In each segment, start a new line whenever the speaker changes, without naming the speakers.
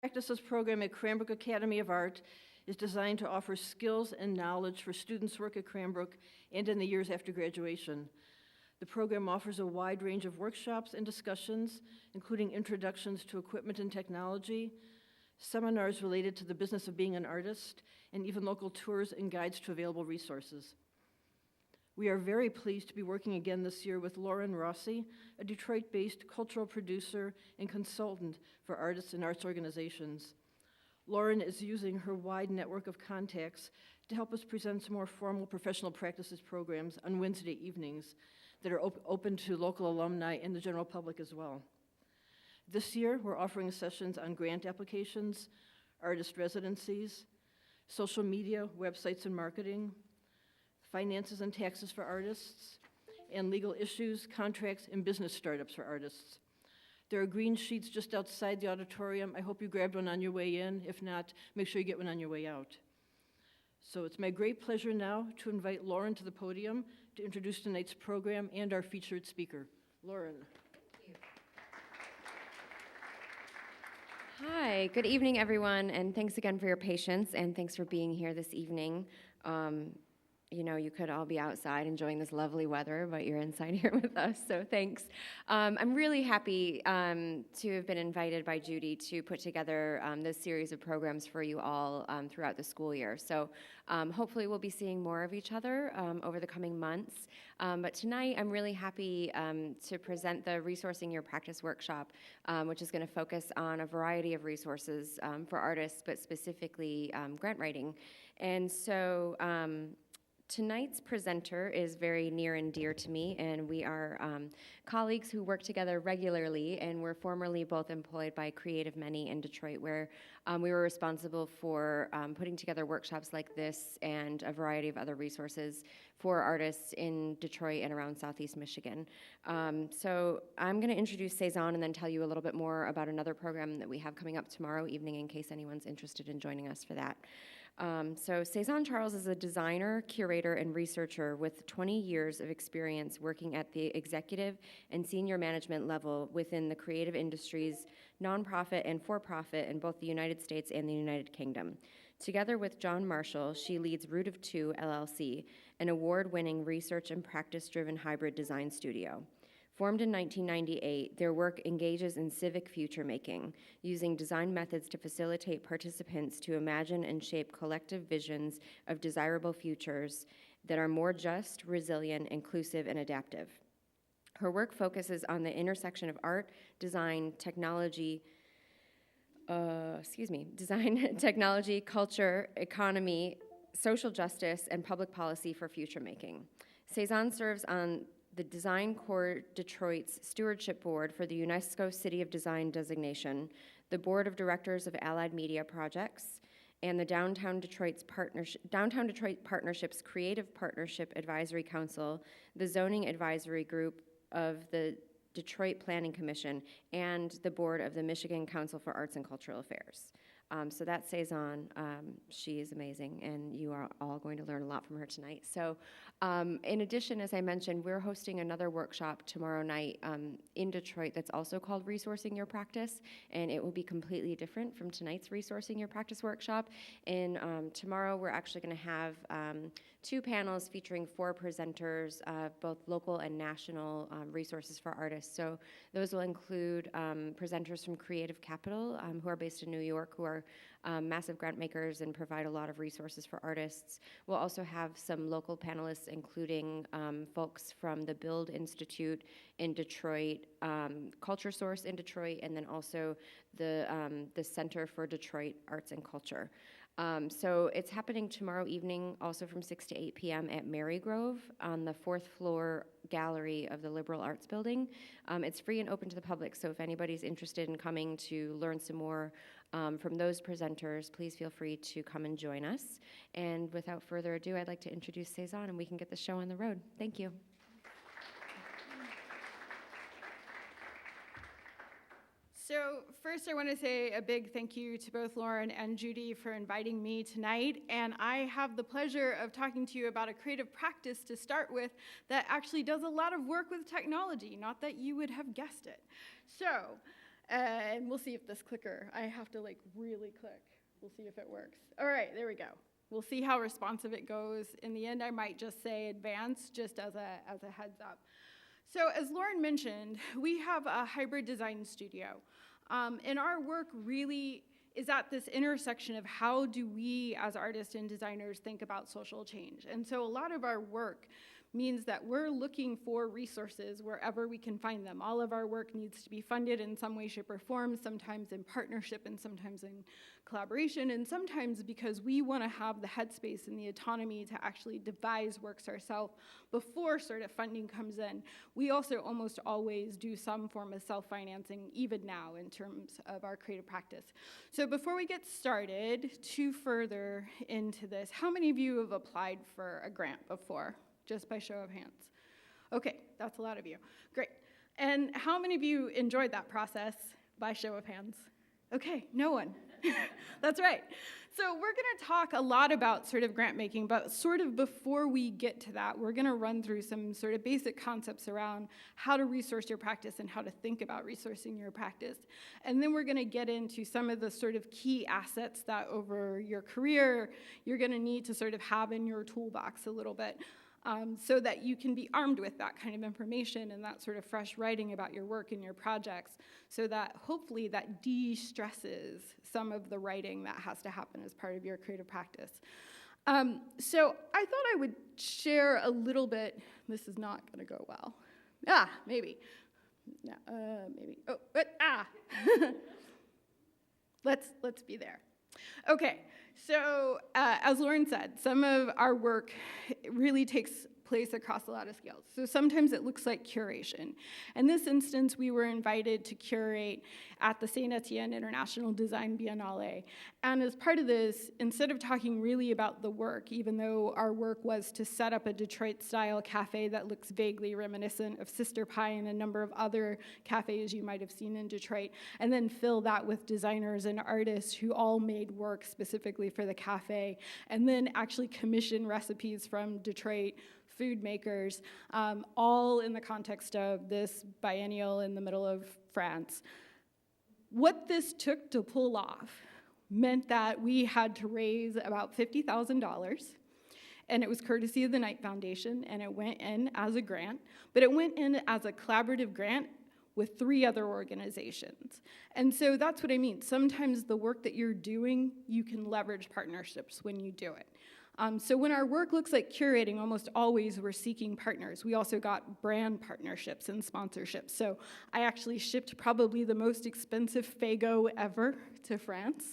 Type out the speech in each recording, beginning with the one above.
Practices program at Cranbrook Academy of Art is designed to offer skills and knowledge for students who work at Cranbrook and in the years after graduation. The program offers a wide range of workshops and discussions, including introductions to equipment and technology, seminars related to the business of being an artist, and even local tours and guides to available resources. We are very pleased to be working again this year with Lauren Rossi, a Detroit-based cultural producer and consultant for artists and arts organizations. Lauren is using her wide network of contacts to help us present some more formal professional practices programs on Wednesday evenings that are open to local alumni and the general public as well. This year, we're offering sessions on grant applications, artist residencies, social media, websites and marketing, finances and taxes for artists, and legal issues, contracts, and business startups for artists. There are green sheets just outside the auditorium. I hope you grabbed one on your way in. If not, make sure you get one on your way out. So it's my great pleasure now to invite Lauren to the podium to introduce tonight's program and our featured speaker. Lauren.
Hi, good evening, everyone, and thanks again for your patience, and thanks for being here this evening. You know, you could all be outside enjoying this lovely weather, but you're inside here with us, so thanks. I'm really happy to have been invited by Judy to put together this series of programs for you all throughout the school year. So hopefully we'll be seeing more of each other over the coming months. But tonight I'm really happy to present the Resourcing Your Practice workshop, which is going to focus on a variety of resources for artists, but specifically grant writing. And so tonight's presenter is very near and dear to me, and we are colleagues who work together regularly, and we're formerly both employed by Creative Many in Detroit, where we were responsible for putting together workshops like this and a variety of other resources for artists in Detroit and around Southeast Michigan. So I'm going to introduce Cézanne and then tell you a little bit more about another program that we have coming up tomorrow evening in case anyone's interested in joining us for that. So Cézanne Charles is a designer, curator, and researcher with 20 years of experience working at the executive and senior management level within the creative industries, nonprofit and for-profit in both the United States and the United Kingdom. Together with John Marshall, she leads rootoftwo, LLC, an award-winning research and practice-driven hybrid design studio. Formed in 1998, their work engages in civic future making, using design methods to facilitate participants to imagine and shape collective visions of desirable futures that are more just, resilient, inclusive, and adaptive. Her work focuses on the intersection of art, design, technology, technology, culture, economy, social justice, and public policy for future making. Cézanne serves on the Design Corps Detroit's Stewardship Board for the UNESCO City of Design designation, the Board of Directors of Allied Media Projects, and the Downtown Detroit Partnership's Creative Partnership Advisory Council, the Zoning Advisory Group of the Detroit Planning Commission, and the Board of the Michigan Council for Arts and Cultural Affairs. So that's Cézanne. She is amazing, and you are all going to learn a lot from her tonight. So in addition, as I mentioned, we're hosting another workshop tomorrow night in Detroit that's also called Resourcing Your Practice, and it will be completely different from tonight's Resourcing Your Practice workshop. And tomorrow we're actually going to have two panels featuring 4 presenters, both local and national resources for artists. So those will include presenters from Creative Capital, who are based in New York, who are massive grant makers and provide a lot of resources for artists. We'll also have some local panelists, including folks from the Build Institute in Detroit, Culture Source in Detroit, and then also the Center for Detroit Arts and Culture. So it's happening tomorrow evening, also from 6 to 8 p.m. at Marygrove on the 4th floor gallery of the Liberal Arts Building. It's free and open to the public, so if anybody's interested in coming to learn some more from those presenters, please feel free to come and join us. And without further ado, I'd like to introduce Cézanne, and we can get the show on the road. Thank you.
So first I want to say a big thank you to both Lauren and Judy for inviting me tonight, and I have the pleasure of talking to you about a creative practice to start with that actually does a lot of work with technology, not that you would have guessed it. So And we'll see if this clicker, I have to like really click. We'll see if it works. All right, there we go. We'll see how responsive it goes. In the end, I might just say advanced, just as a heads up. So as Lauren mentioned, we have a hybrid design studio. And our work really is at this intersection of how do we as artists and designers think about social change. And so a lot of our work means that we're looking for resources wherever we can find them. All of our work needs to be funded in some way, shape, or form, sometimes in partnership and sometimes in collaboration, and sometimes because we want to have the headspace and the autonomy to actually devise works ourselves before sort of funding comes in. We also almost always do some form of self-financing, even now, in terms of our creative practice. So before we get started too further into this, how many of you have applied for a grant before? Just by show of hands. Okay, that's a lot of you. Great. And how many of you enjoyed that process by show of hands? Okay, no one. That's right. So we're going to talk a lot about sort of grant making, but sort of before we get to that, we're going to run through some sort of basic concepts around how to resource your practice and how to think about resourcing your practice. And then we're going to get into some of the sort of key assets that over your career you're going to need to sort of have in your toolbox a little bit. So that you can be armed with that kind of information and that sort of fresh writing about your work and your projects, so that hopefully that de-stresses some of the writing that has to happen as part of your creative practice. So I thought I would share a little bit. This is not going to go well. Maybe. No, maybe. Oh, but let's be there. Okay. So, as Lauren said, some of our work really takes place across a lot of scales. So sometimes it looks like curation. In this instance, we were invited to curate at the Saint Etienne International Design Biennale. And as part of this, instead of talking really about the work, even though our work was to set up a Detroit-style cafe that looks vaguely reminiscent of Sister Pie and a number of other cafes you might have seen in Detroit, and then fill that with designers and artists who all made work specifically for the cafe, and then actually commission recipes from Detroit food makers, all in the context of this biennial in the middle of France. What this took to pull off meant that we had to raise about $50,000, and it was courtesy of the Knight Foundation, and it went in as a grant, but it went in as a collaborative grant with 3 other organizations. And so that's what I mean. Sometimes the work that you're doing, you can leverage partnerships when you do it. So when our work looks like curating, almost always we're seeking partners. We also got brand partnerships and sponsorships. So I actually shipped probably the most expensive Faygo ever to France.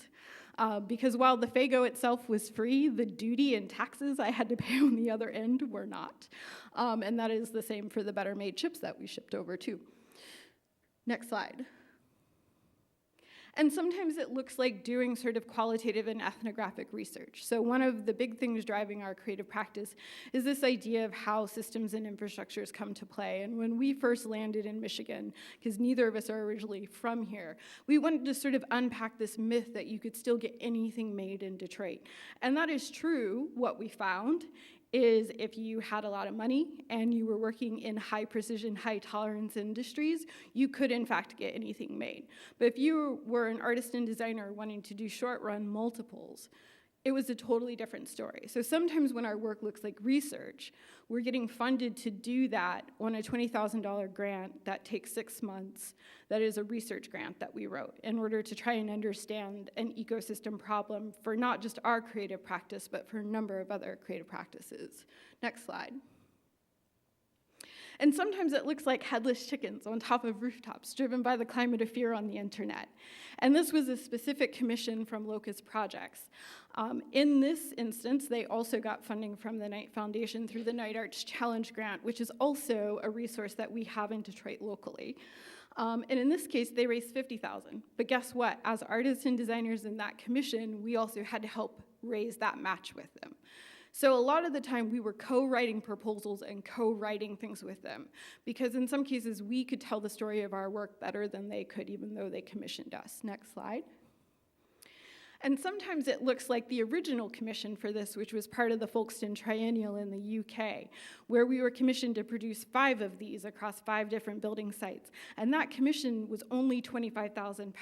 Because while the Faygo itself was free, the duty and taxes I had to pay on the other end were not. And that is the same for the Better Made chips that we shipped over too. Next slide. And sometimes it looks like doing sort of qualitative and ethnographic research. So one of the big things driving our creative practice is this idea of how systems and infrastructures come to play. And when we first landed in Michigan, because neither of us are originally from here, we wanted to sort of unpack this myth that you could still get anything made in Detroit. And that is true. What we found is if you had a lot of money and you were working in high precision, high tolerance industries, you could in fact get anything made. But if you were an artist and designer wanting to do short run multiples, it was a totally different story. So sometimes when our work looks like research, we're getting funded to do that on a $20,000 grant that takes 6 months. That is a research grant that we wrote in order to try and understand an ecosystem problem for not just our creative practice, but for a number of other creative practices. Next slide. And sometimes it looks like headless chickens on top of rooftops, driven by the climate of fear on the internet. And this was a specific commission from Locust Projects. In this instance, they also got funding from the Knight Foundation through the Knight Arts Challenge Grant, which is also a resource that we have in Detroit locally. And in this case, they raised $50,000. But guess what? As artists and designers in that commission, we also had to help raise that match with them. So a lot of the time we were co-writing proposals and co-writing things with them, because in some cases we could tell the story of our work better than they could, even though they commissioned us. Next slide. And sometimes it looks like the original commission for this, which was part of the Folkestone Triennial in the UK, where we were commissioned to produce 5 of these across 5 different building sites. And that commission was only £25,000,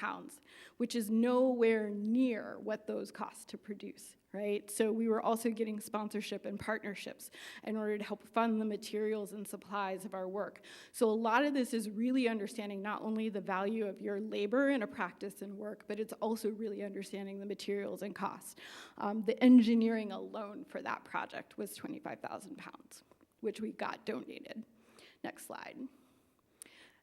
which is nowhere near what those cost to produce, right? So we were also getting sponsorship and partnerships in order to help fund the materials and supplies of our work. So a lot of this is really understanding not only the value of your labor in a practice and work, but it's also really understanding the materials and costs. The engineering alone for that project was £25,000, which we got donated. Next slide.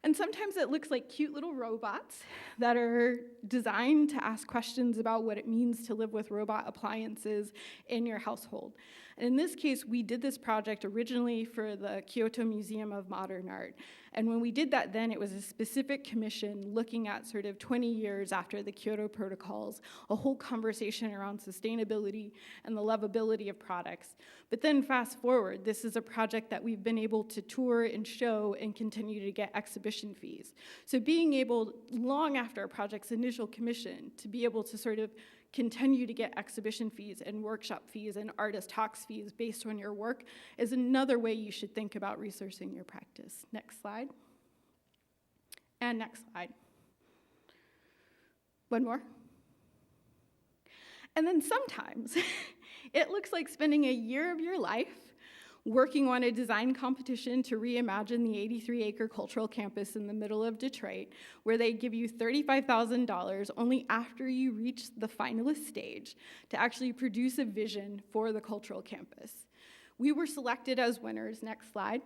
And sometimes it looks like cute little robots that are designed to ask questions about what it means to live with robot appliances in your household. And in this case, we did this project originally for the Kyoto Museum of Modern Art. And when we did that then, it was a specific commission looking at sort of 20 years after the Kyoto Protocols, a whole conversation around sustainability and the lovability of products. But then fast forward, this is a project that we've been able to tour and show and continue to get exhibition fees. So being able, long after a project's initial commission, to be able to sort of continue to get exhibition fees and workshop fees and artist talks fees based on your work is another way you should think about resourcing your practice. Next slide. And next slide. One more. And then sometimes it looks like spending a year of your life working on a design competition to reimagine the 83-acre cultural campus in the middle of Detroit, where they give you $35,000 only after you reach the finalist stage to actually produce a vision for the cultural campus. We were selected as winners, next slide,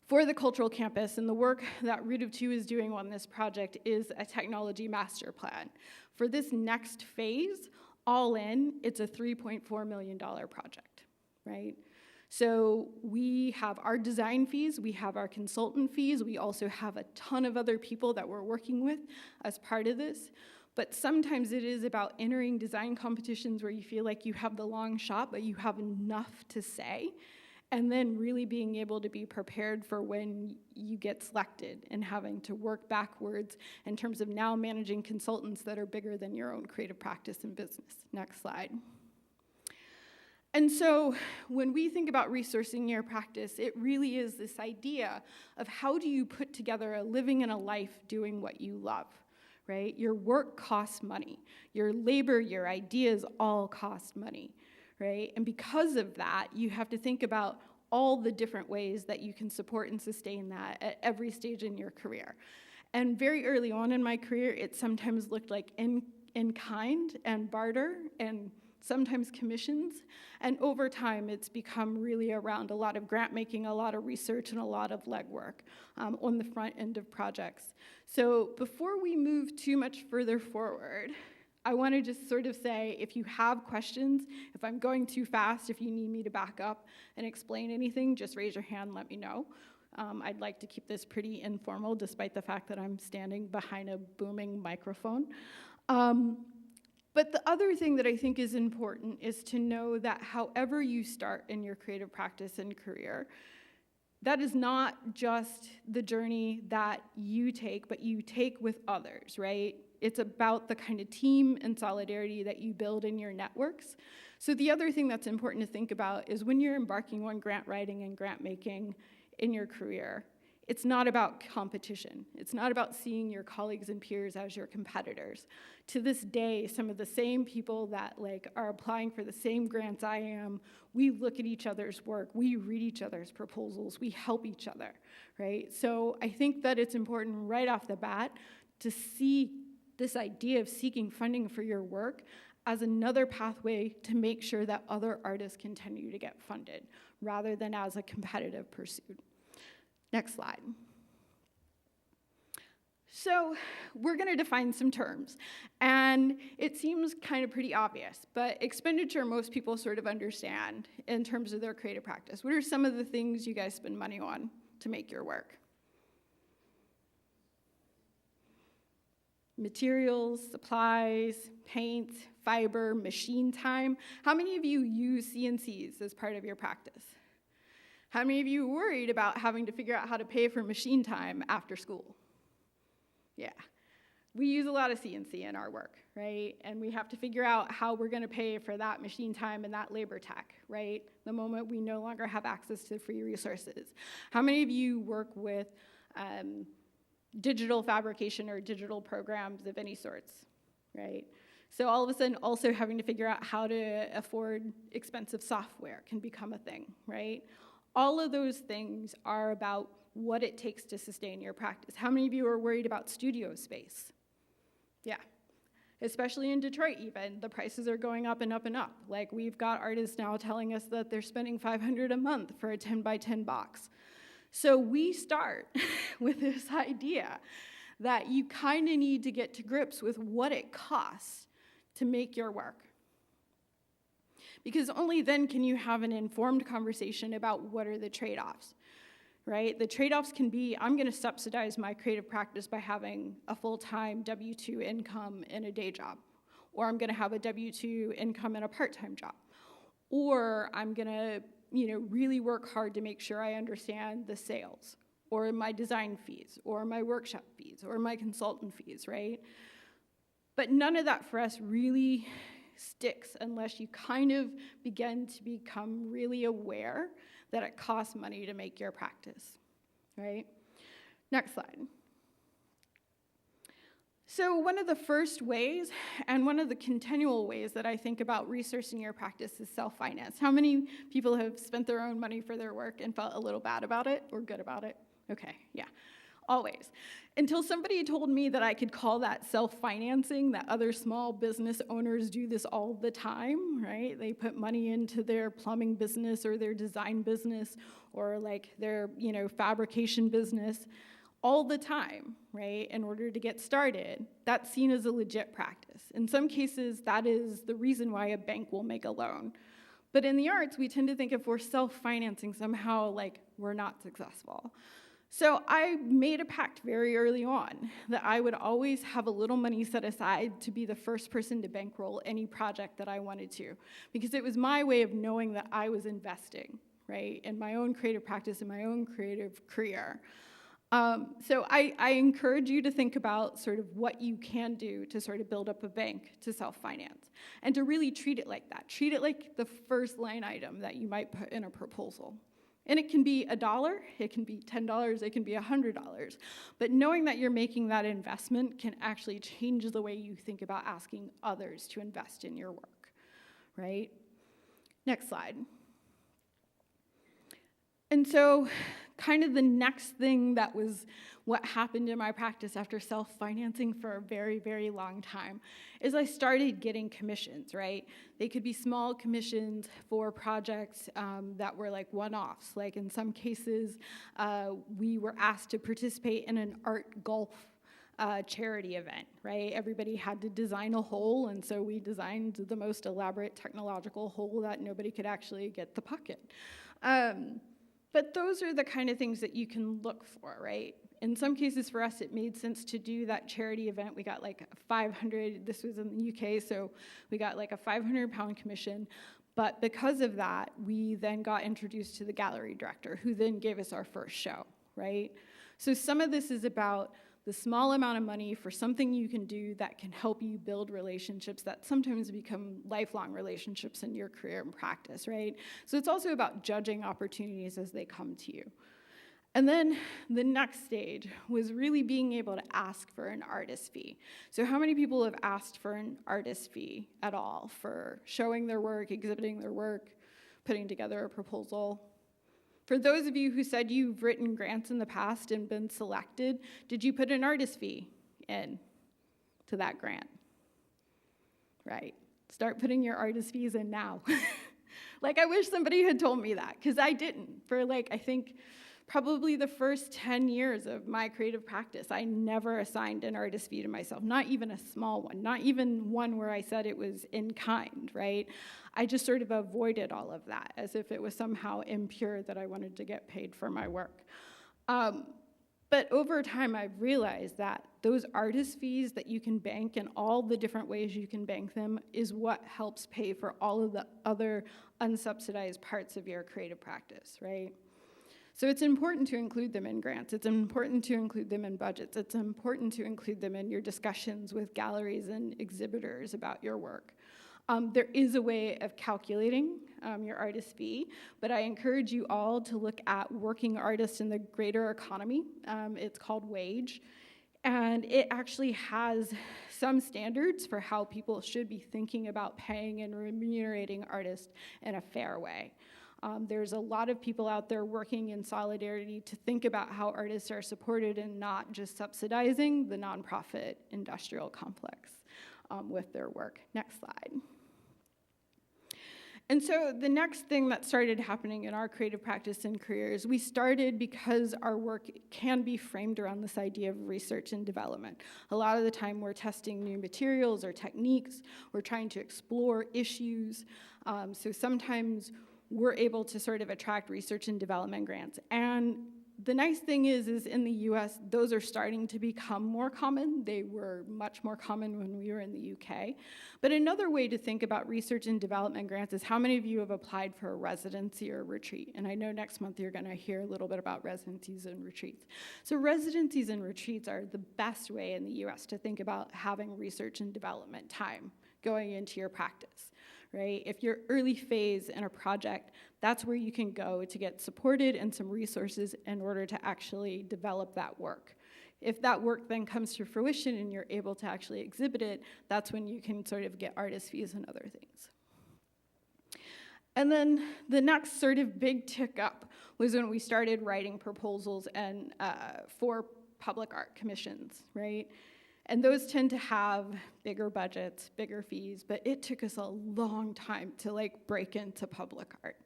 for the cultural campus, and the work that rootoftwo is doing on this project is a technology master plan. For this next phase, all in, it's a $3.4 million project, right? So we have our design fees, we have our consultant fees, we also have a ton of other people that we're working with as part of this. But sometimes it is about entering design competitions where you feel like you have the long shot, but you have enough to say, and then really being able to be prepared for when you get selected and having to work backwards in terms of now managing consultants that are bigger than your own creative practice and business. Next slide. And so when we think about resourcing your practice, it really is this idea of how do you put together a living and a life doing what you love, right? Your work costs money. Your labor, your ideas all cost money, right? And because of that, you have to think about all the different ways that you can support and sustain that at every stage in your career. And very early on in my career, it sometimes looked like in kind and barter and sometimes commissions, and over time it's become really around a lot of grant making, a lot of research, and a lot of legwork on the front end of projects. So before we move too much further forward, I want to just sort of say, if you have questions, if I'm going too fast, if you need me to back up and explain anything, just raise your hand, let me know. I'd like to keep this pretty informal, despite the fact that I'm standing behind a booming microphone. But the other thing that I think is important is to know that however you start in your creative practice and career, that is not just the journey that you take, but you take with others, right? It's about the kind of team and solidarity that you build in your networks. So the other thing that's important to think about is when you're embarking on grant writing and grant making in your career, it's not about competition. It's not about seeing your colleagues and peers as your competitors. To this day, some of the same people that are applying for the same grants I am, we look at each other's work, we read each other's proposals, we help each other, right? So I think that it's important right off the bat to see this idea of seeking funding for your work as another pathway to make sure that other artists continue to get funded, rather than as a competitive pursuit. Next slide. So we're going to define some terms, and it seems kind of pretty obvious, but expenditure most people sort of understand in terms of their creative practice. What are some of the things you guys spend money on to make your work? Materials, supplies, paint, fiber, machine time. How many of you use CNCs as part of your practice? How many of you are worried about having to figure out how to pay for machine time after school? Yeah. we use a lot of CNC in our work, right? And we have to figure out how we're gonna pay for that machine time and that labor tech, right? The moment we no longer have access to free resources. How many of you work with digital fabrication or digital programs of any sorts, right? So all of a sudden, also having to figure out how to afford expensive software can become a thing, right? All of those things are about what it takes to sustain your practice. How many of you are worried about studio space? Yeah, especially in Detroit even, the prices are going up and up and up. Like, we've got artists now telling us that they're spending $500 a month for a 10 by 10 box. So we start with this idea that you kind of need to get to grips with what it costs to make your work. Because only then can you have an informed conversation about what are the trade-offs, right? The trade-offs can be, I'm gonna subsidize my creative practice by having a full-time W-2 income in a day job, or I'm gonna have a W-2 income in a part-time job, or I'm gonna really work hard to make sure I understand the sales, or my design fees, or my workshop fees, or my consultant fees, right? But none of that for us really sticks unless you kind of begin to become really aware that it costs money to make your practice, right? Next slide. So one of the first ways, and one of the continual ways that I think about resourcing your practice is self-finance. How many people have spent their own money for their work and felt a little bad about it or good about it? Okay, yeah, always. Until somebody told me that I could call that self-financing, that other small business owners do this all the time, right? They put money into their plumbing business or their design business or like their, fabrication business all the time, right, in order to get started. That's seen as a legit practice. In some cases, that is the reason why a bank will make a loan. But in the arts, we tend to think if we're self-financing somehow, like, we're not successful. So I made a pact very early on that I would always have a little money set aside to be the first person to bankroll any project that I wanted to, because it was my way of knowing that I was investing, right, in my own creative practice, in my own creative career. So I encourage you to think about sort of what you can do to sort of build up a bank to self-finance, and to really treat it like that. Treat it like the first line item that you might put in a proposal. And it can be $1, it can be $10, it can be $100. But knowing that you're making that investment can actually change the way you think about asking others to invest in your work, right? Next slide. And so kind of the next thing that was what happened in my practice after self-financing for a very, very long time is I started getting commissions, right? They could be small commissions for projects that were like one-offs. Like in some cases, we were asked to participate in an art golf charity event, right? Everybody had to design a hole, and so we designed the most elaborate technological hole that nobody could actually get the puck in. But those are the kind of things that you can look for, right? In some cases for us, it made sense to do that charity event. We got like 500, this was in the UK, so we got like a 500-pound commission. But because of that, we then got introduced to the gallery director, who then gave us our first show, right? So some of this is about the small amount of money for something you can do that can help you build relationships that sometimes become lifelong relationships in your career and practice, right? So it's also about judging opportunities as they come to you. And then the next stage was really being able to ask for an artist fee. So how many people have asked for an artist fee at all for showing their work, exhibiting their work, putting together a proposal? For those of you who said you've written grants in the past and been selected, did you put an artist fee in to that grant? Right. Start putting your artist fees in now. Like, I wish somebody had told me that, because I didn't. For I think probably the first 10 years of my creative practice, I never assigned an artist fee to myself, not even a small one, not even one where I said it was in kind, right? I just sort of avoided all of that as if it was somehow impure that I wanted to get paid for my work. But over time, I've realized that those artist fees that you can bank and all the different ways you can bank them is what helps pay for all of the other unsubsidized parts of your creative practice, right? So it's important to include them in grants. It's important to include them in budgets. It's important to include them in your discussions with galleries and exhibitors about your work. There is a way of calculating your artist fee, but I encourage you all to look at working artists in the greater economy. It's called WAGE, and it actually has some standards for how people should be thinking about paying and remunerating artists in a fair way. There's a lot of people out there working in solidarity to think about how artists are supported and not just subsidizing the nonprofit industrial complex with their work. Next slide. And so the next thing that started happening in our creative practice and careers, we started because our work can be framed around this idea of research and development. A lot of the time we're testing new materials or techniques, we're trying to explore issues, so sometimes we're able to sort of attract research and development grants. And the nice thing is in the US, those are starting to become more common. They were much more common when we were in the UK. But another way to think about research and development grants is how many of you have applied for a residency or a retreat? And I know next month you're gonna hear a little bit about residencies and retreats. So residencies and retreats are the best way in the US to think about having research and development time going into your practice. Right? If you're early phase in a project, that's where you can go to get supported and some resources in order to actually develop that work. If that work then comes to fruition and you're able to actually exhibit it, that's when you can sort of get artist fees and other things. And then the next sort of big tick up was when we started writing proposals and for public art commissions, right? And those tend to have bigger budgets, bigger fees, but it took us a long time to like break into public art.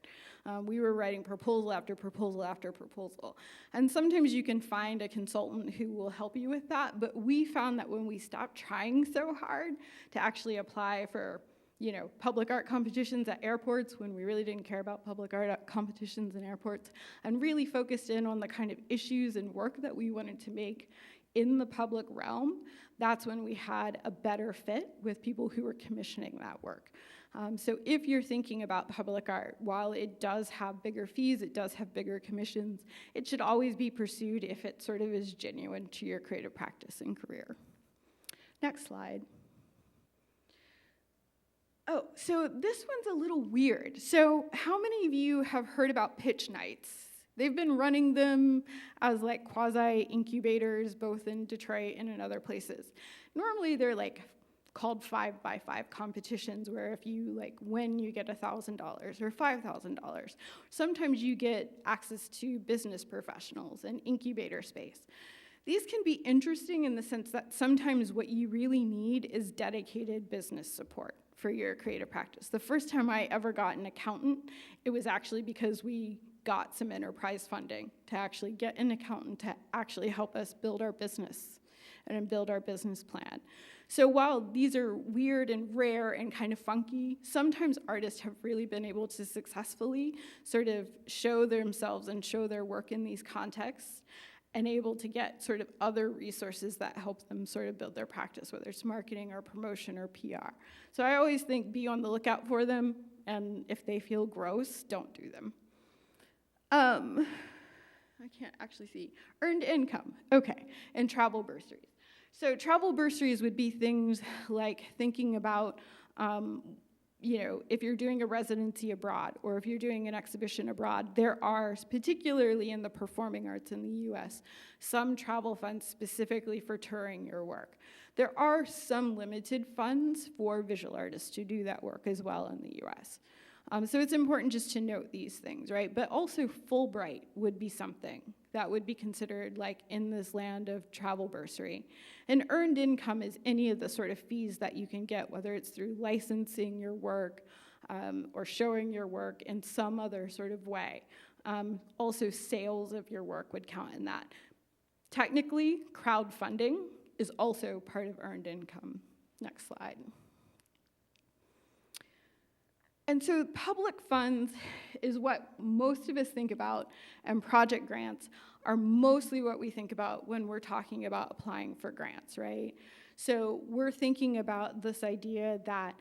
We were writing proposal after proposal after proposal. And sometimes you can find a consultant who will help you with that, but we found that when we stopped trying so hard to actually apply for public art competitions at airports, when we really didn't care about public art competitions in airports, and really focused in on the kind of issues and work that we wanted to make in the public realm, that's when we had a better fit with people who were commissioning that work. So if you're thinking about public art, while it does have bigger fees, it does have bigger commissions, it should always be pursued if it sort of is genuine to your creative practice and career. Next slide. Oh, so this one's a little weird. So how many of you have heard about pitch nights? They've been running them as like quasi-incubators, both in Detroit and in other places. Normally they're like called 5x5 competitions, where if you like win, you get $1,000 or $5,000. Sometimes you get access to business professionals and incubator space. These can be interesting in the sense that sometimes what you really need is dedicated business support for your creative practice. The first time I ever got an accountant, it was actually because we got some enterprise funding to actually get an accountant to actually help us build our business and build our business plan. So while these are weird and rare and kind of funky, sometimes artists have really been able to successfully sort of show themselves and show their work in these contexts and able to get sort of other resources that help them sort of build their practice, whether it's marketing or promotion or PR. So I always think be on the lookout for them, and if they feel gross, don't do them. I can't actually see. Earned income, okay, and travel bursaries. So travel bursaries would be things like thinking about, if you're doing a residency abroad or if you're doing an exhibition abroad, there are, particularly in the performing arts in the US, some travel funds specifically for touring your work. There are some limited funds for visual artists to do that work as well in the US. So it's important just to note these things, right? But also Fulbright would be something that would be considered like in this land of travel bursary. And earned income is any of the sort of fees that you can get, whether it's through licensing your work or showing your work in some other sort of way. Also sales of your work would count in that. Technically, crowdfunding is also part of earned income. Next slide. And so public funds is what most of us think about, and project grants are mostly what we think about when we're talking about applying for grants, right? So we're thinking about this idea that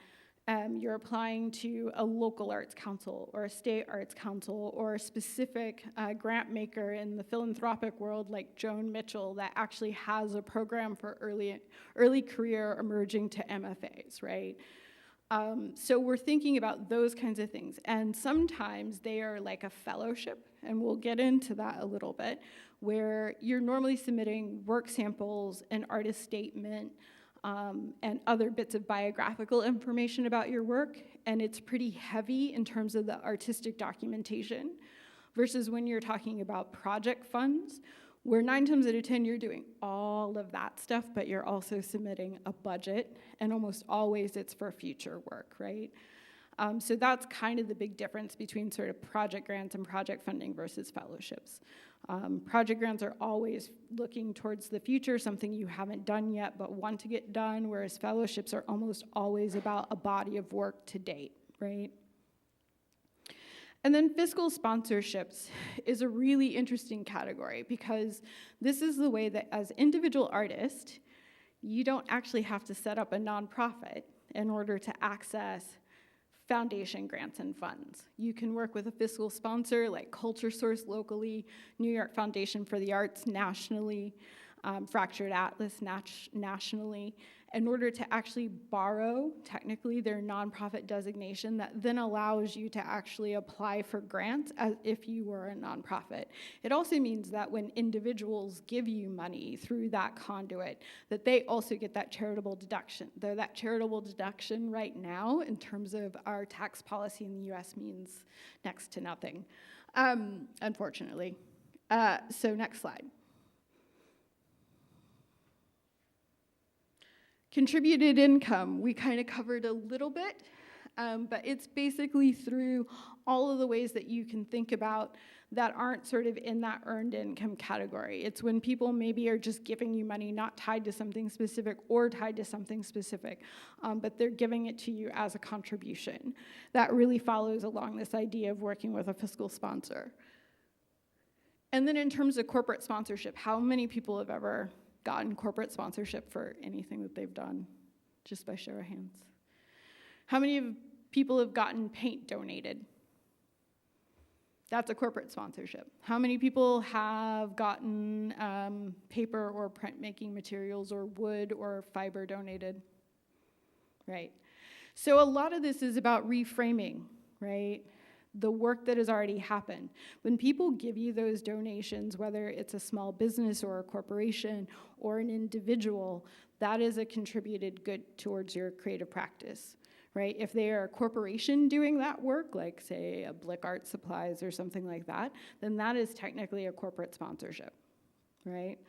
You're applying to a local arts council or a state arts council or a specific grant maker in the philanthropic world like Joan Mitchell that actually has a program for early career emerging to MFAs, right? So we're thinking about those kinds of things. And sometimes they are like a fellowship, and we'll get into that a little bit, where you're normally submitting work samples, an artist statement, and other bits of biographical information about your work, and it's pretty heavy in terms of the artistic documentation, versus when you're talking about project funds, where 9 times out of 10 you're doing all of that stuff, but you're also submitting a budget, and almost always it's for future work, right? So that's kind of the big difference between sort of project grants and project funding versus fellowships. Project grants are always looking towards the future, something you haven't done yet but want to get done, whereas fellowships are almost always about a body of work to date, right? And then fiscal sponsorships is a really interesting category because this is the way that as individual artists, you don't actually have to set up a nonprofit in order to access foundation grants and funds. You can work with a fiscal sponsor like Culture Source locally, New York Foundation for the Arts nationally, Fractured Atlas nationally, in order to actually borrow, technically, their nonprofit designation that then allows you to actually apply for grants as if you were a nonprofit. It also means that when individuals give you money through that conduit, that they also get that charitable deduction. Though that charitable deduction right now, in terms of our tax policy in the US, means next to nothing, unfortunately. So next slide. Contributed income, we kind of covered a little bit, but it's basically through all of the ways that you can think about that aren't sort of in that earned income category. It's when people maybe are just giving you money not tied to something specific or tied to something specific, but they're giving it to you as a contribution. That really follows along this idea of working with a fiscal sponsor. And then in terms of corporate sponsorship, how many people have ever gotten corporate sponsorship for anything that they've done, just by show of hands? How many people have gotten paint donated? That's a corporate sponsorship. How many people have gotten paper or printmaking materials or wood or fiber donated? Right. So a lot of this is about reframing, right? The work that has already happened. When people give you those donations, whether it's a small business or a corporation or an individual, that is a contributed good towards your creative practice, right? If they are a corporation doing that work, like say a Blick Art Supplies or something like that, then that is technically a corporate sponsorship, right?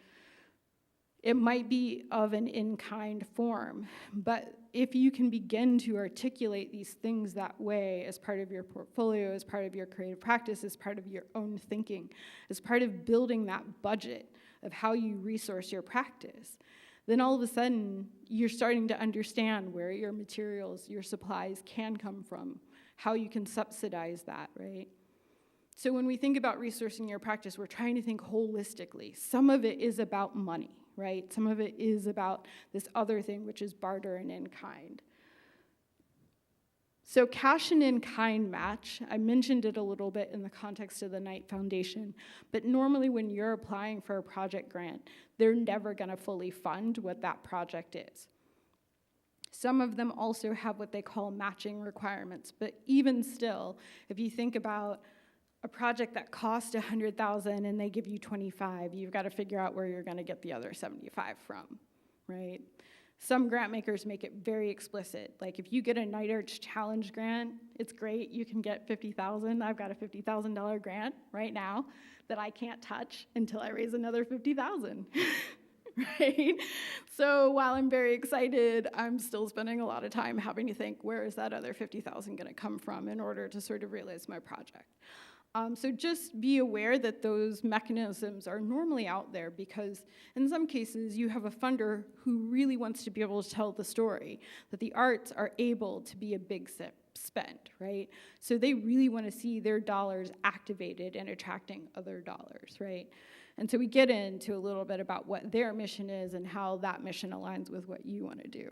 It might be of an in-kind form, but if you can begin to articulate these things that way as part of your portfolio, as part of your creative practice, as part of your own thinking, as part of building that budget of how you resource your practice, then all of a sudden you're starting to understand where your materials, your supplies can come from, how you can subsidize that, right? So when we think about resourcing your practice, we're trying to think holistically. Some of it is about money, right? Some of it is about this other thing, which is barter and in-kind. So cash and in-kind match, I mentioned it a little bit in the context of the Knight Foundation, but normally when you're applying for a project grant, they're never gonna fully fund what that project is. Some of them also have what they call matching requirements, but even still, if you think about a project that cost $100,000 and they give you 25, you've got to figure out where you're going to get the other 75 from, right? Some grant makers make it very explicit. Like if you get a Knight Arts Challenge grant, it's great. You can get $50,000. I've got a $50,000 grant right now that I can't touch until I raise another $50,000. Right? So while I'm very excited, I'm still spending a lot of time having to think, where is that other $50,000 going to come from in order to sort of realize my project? So just be aware that those mechanisms are normally out there because in some cases you have a funder who really wants to be able to tell the story, that the arts are able to be a big spend, right? So they really want to see their dollars activated and attracting other dollars, right? And so we get into a little bit about what their mission is and how that mission aligns with what you want to do.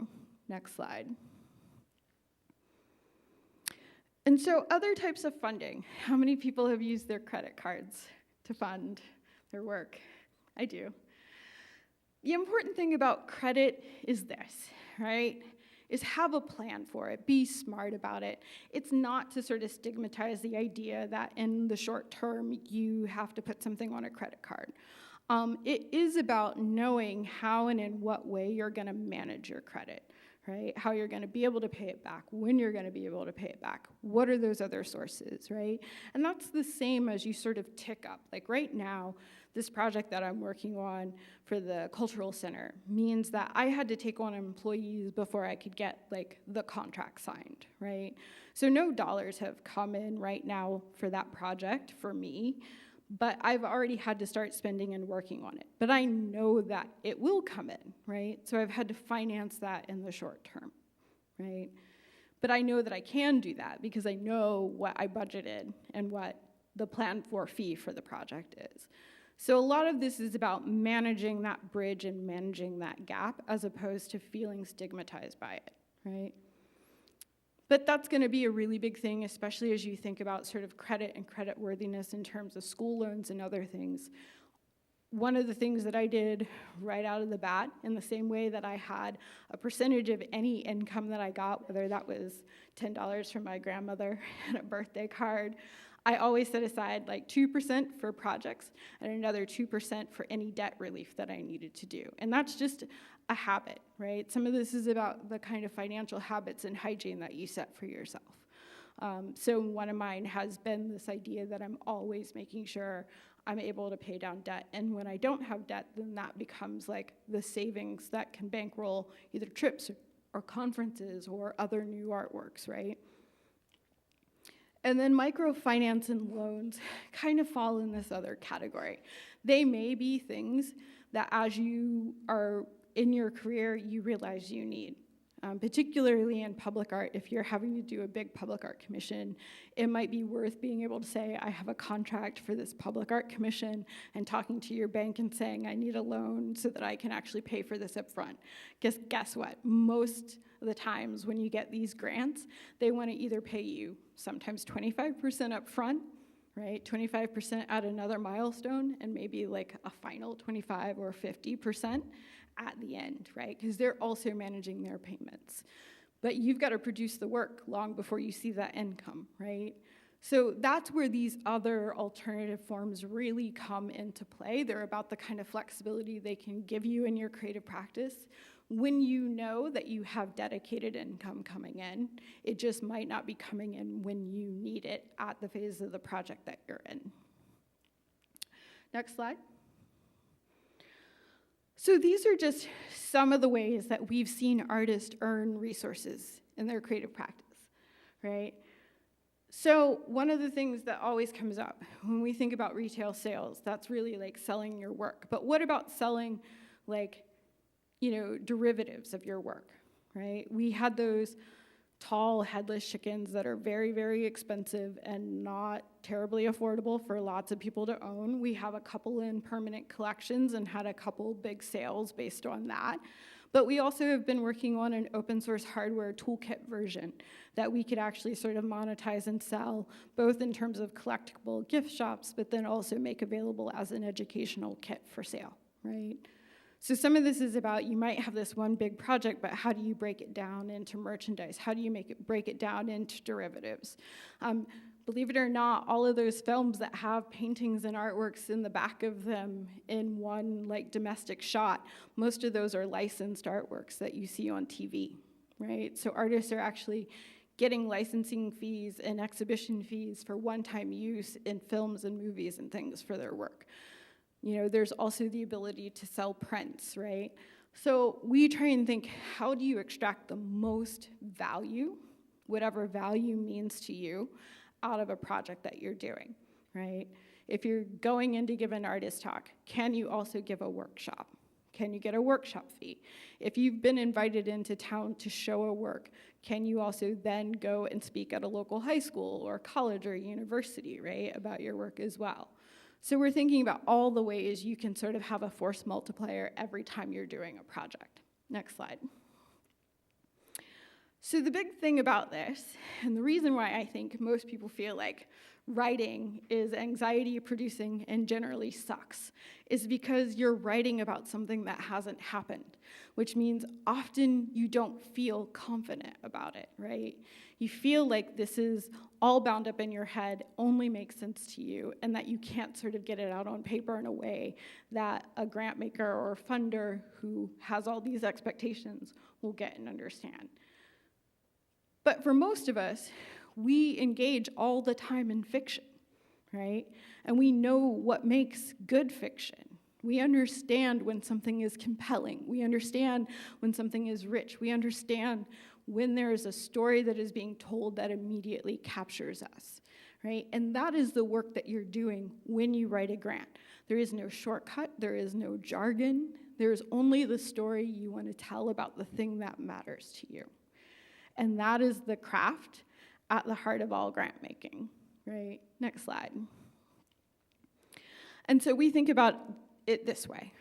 Next slide. And so other types of funding. How many people have used their credit cards to fund their work? I do. The important thing about credit is this, right? Is have a plan for it. Be smart about it. It's not to sort of stigmatize the idea that in the short term you have to put something on a credit card. It is about knowing how and in what way you're going to manage your credit, right? How you're going to be able to pay it back, when you're going to be able to pay it back, what are those other sources, right? And that's the same as you sort of tick up. Like right now, this project that I'm working on for the cultural center means that I had to take on employees before I could get like the contract signed, right? So no dollars have come in right now for that project for me, but I've already had to start spending and working on it. But I know that it will come in, right? So I've had to finance that in the short term, right? But I know that I can do that because I know what I budgeted and what the planned for fee for the project is. So a lot of this is about managing that bridge and managing that gap as opposed to feeling stigmatized by it, right? But that's going to be a really big thing, especially as you think about sort of credit and credit worthiness in terms of school loans and other things. One of the things that I did right out of the bat, in the same way that I had a percentage of any income that I got, whether that was $10 from my grandmother and a birthday card, I always set aside like 2% for projects and another 2% for any debt relief that I needed to do. And that's just a habit, right? Some of this is about the kind of financial habits and hygiene that you set for yourself. So one of mine has been this idea that I'm always making sure I'm able to pay down debt. And when I don't have debt, then that becomes like the savings that can bankroll either trips or conferences or other new artworks, right? And then microfinance and loans kind of fall in this other category. They may be things that as you are in your career, you realize you need. Particularly in public art, if you're having to do a big public art commission, it might be worth being able to say, I have a contract for this public art commission, and talking to your bank and saying, I need a loan so that I can actually pay for this up front. Because guess what? Most of the times when you get these grants, they want to either pay you sometimes 25% up front, right? 25% at another milestone, and maybe like a final 25 or 50% at the end, right? Because they're also managing their payments. But you've got to produce the work long before you see that income, right? So that's where these other alternative forms really come into play. They're about the kind of flexibility they can give you in your creative practice when you know that you have dedicated income coming in. It just might not be coming in when you need it at the phase of the project that you're in. Next slide. So these are just some of the ways that we've seen artists earn resources in their creative practice, right? So one of the things that always comes up when we think about retail sales, that's really like selling your work. But what about selling like, derivatives of your work, right? We had those tall headless chickens that are very, very expensive and not terribly affordable for lots of people to own. We have a couple in permanent collections and had a couple big sales based on that. But we also have been working on an open source hardware toolkit version that we could actually sort of monetize and sell, both in terms of collectible gift shops, but then also make available as an educational kit for sale, right? So some of this is about, you might have this one big project, but how do you break it down into merchandise? How do you break it down into derivatives? Believe it or not, all of those films that have paintings and artworks in the back of them in one like domestic shot, most of those are licensed artworks that you see on TV, right? So artists are actually getting licensing fees and exhibition fees for one-time use in films and movies and things for their work. There's also the ability to sell prints, right? So we try and think, how do you extract the most value, whatever value means to you, out of a project that you're doing, right? If you're going in to give an artist talk, can you also give a workshop? Can you get a workshop fee? If you've been invited into town to show a work, can you also then go and speak at a local high school or college or university, right, about your work as well? So we're thinking about all the ways you can sort of have a force multiplier every time you're doing a project. Next slide. So the big thing about this, and the reason why I think most people feel like writing is anxiety-producing and generally sucks, is because you're writing about something that hasn't happened, which means often you don't feel confident about it, right? You feel like this is all bound up in your head, only makes sense to you, and that you can't sort of get it out on paper in a way that a grant maker or a funder who has all these expectations will get and understand. But for most of us, we engage all the time in fiction, right? And we know what makes good fiction. We understand when something is compelling. We understand when something is rich. We understand when there is a story that is being told that immediately captures us, right? And that is the work that you're doing when you write a grant. There is no shortcut. There is no jargon. There is only the story you want to tell about the thing that matters to you. And that is the craft at the heart of all grant making, right? Next slide. And so we think about it this way.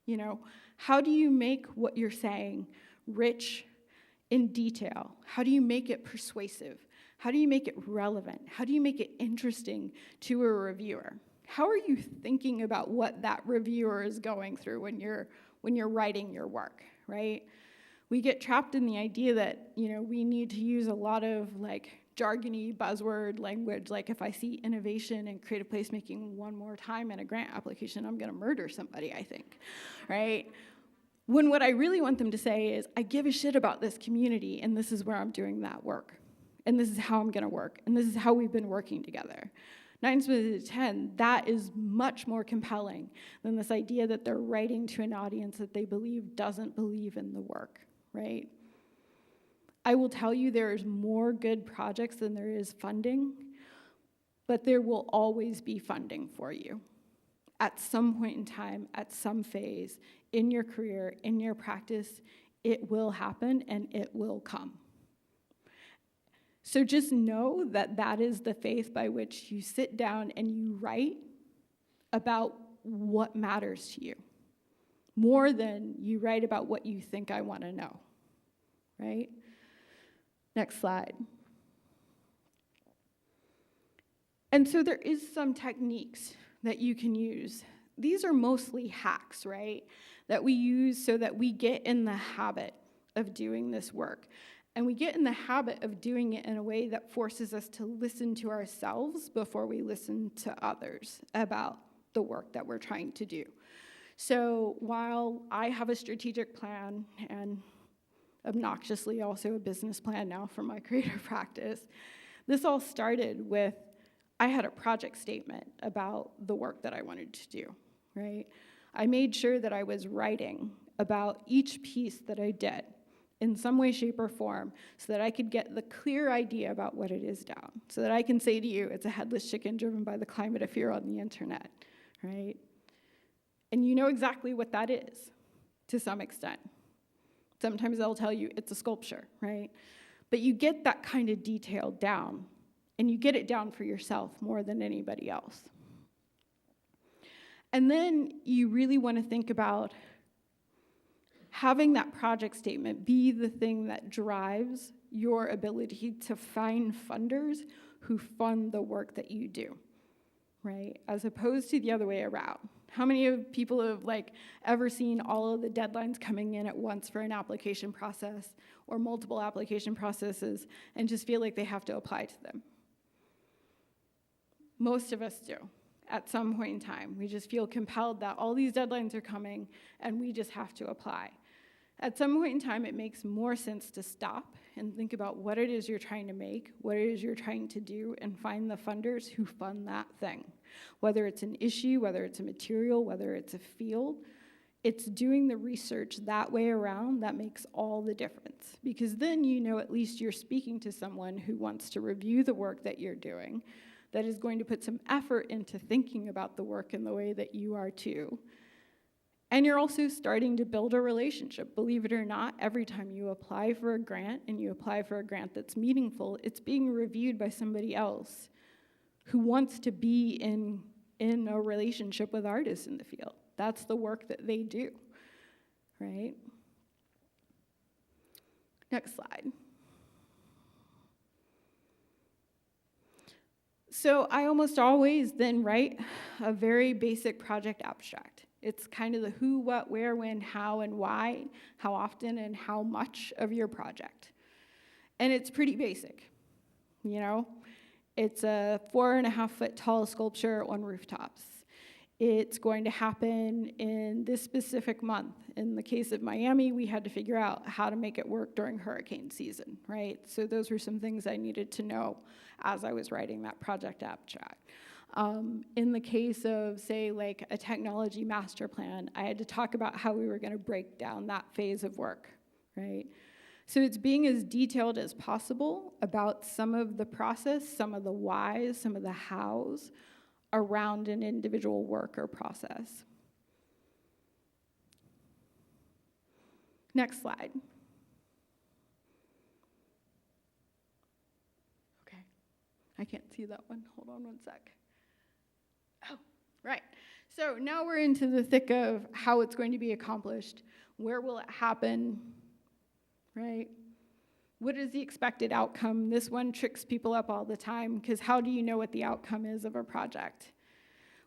You know, how do you make what you're saying rich in detail? How do you make it persuasive? How do you make it relevant? How do you make it interesting to a reviewer? How are you thinking about what that reviewer is going through when you're writing your work, right? We get trapped in the idea that, you know, we need to use a lot of like jargony buzzword language, like if I see innovation and creative placemaking one more time in a grant application, I'm gonna murder somebody, I think, right? When what I really want them to say is, I give a shit about this community and this is where I'm doing that work. And this is how I'm gonna work. And this is how we've been working together. 9 times out of 10, that is much more compelling than this idea that they're writing to an audience that they believe doesn't believe in the work. Right? I will tell you there's more good projects than there is funding, but there will always be funding for you. At some point in time, at some phase, in your career, in your practice, it will happen and it will come. So just know that that is the faith by which you sit down and you write about what matters to you. More than you write about what you think I want to know, right? Next slide. And so there is some techniques that you can use. These are mostly hacks, right, that we use so that we get in the habit of doing this work. And we get in the habit of doing it in a way that forces us to listen to ourselves before we listen to others about the work that we're trying to do. So while I have a strategic plan and obnoxiously also a business plan now for my creative practice, this all started with, I had a project statement about the work that I wanted to do, right? I made sure that I was writing about each piece that I did in some way, shape, or form so that I could get the clear idea about what it is down, so that I can say to you, it's a headless chicken driven by the climate of fear on the internet, right? And you know exactly what that is, to some extent. Sometimes they'll tell you it's a sculpture, right? But you get that kind of detail down, and you get it down for yourself more than anybody else. And then you really want to think about having that project statement be the thing that drives your ability to find funders who fund the work that you do, right? As opposed to the other way around. How many of people have ever seen all of the deadlines coming in at once for an application process or multiple application processes and just feel like they have to apply to them? Most of us do at some point in time. We just feel compelled that all these deadlines are coming and we just have to apply. At some point in time, it makes more sense to stop and think about what it is you're trying to make, what it is you're trying to do, and find the funders who fund that thing. Whether it's an issue, whether it's a material, whether it's a field, it's doing the research that way around that makes all the difference. Because then you know at least you're speaking to someone who wants to review the work that you're doing, that is going to put some effort into thinking about the work in the way that you are too. And you're also starting to build a relationship. Believe it or not, every time you apply for a grant and you apply for a grant that's meaningful, it's being reviewed by somebody else who wants to be in a relationship with artists in the field. That's the work that they do, right? Next slide. So I almost always then write a very basic project abstract. It's kind of the who, what, where, when, how, and why, how often, and how much of your project. And it's pretty basic, you know? It's a 4.5-foot tall sculpture on rooftops. It's going to happen in this specific month. In the case of Miami, we had to figure out how to make it work during hurricane season, right? So those were some things I needed to know as I was writing that project abstract. In the case of, say, like a technology master plan, I had to talk about how we were going to break down that phase of work, right? So it's being as detailed as possible about some of the process, some of the whys, some of the hows around an individual work or process. Next slide. Okay, I can't see that one. Hold on one sec. Oh, right. So now we're into the thick of how it's going to be accomplished. Where will it happen, right? What is the expected outcome? This one tricks people up all the time, because how do you know what the outcome is of a project?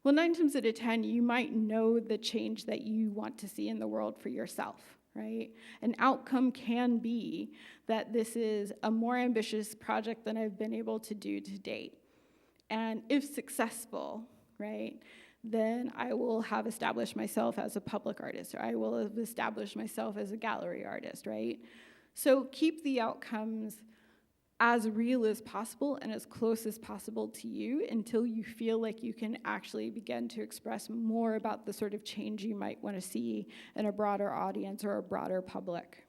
Well, 9 times out of 10, you might know the change that you want to see in the world for yourself, right? An outcome can be that this is a more ambitious project than I've been able to do to date. And if successful, right, then I will have established myself as a public artist, or I will have established myself as a gallery artist, right? So keep the outcomes as real as possible and as close as possible to you until you feel like you can actually begin to express more about the sort of change you might want to see in a broader audience or a broader public.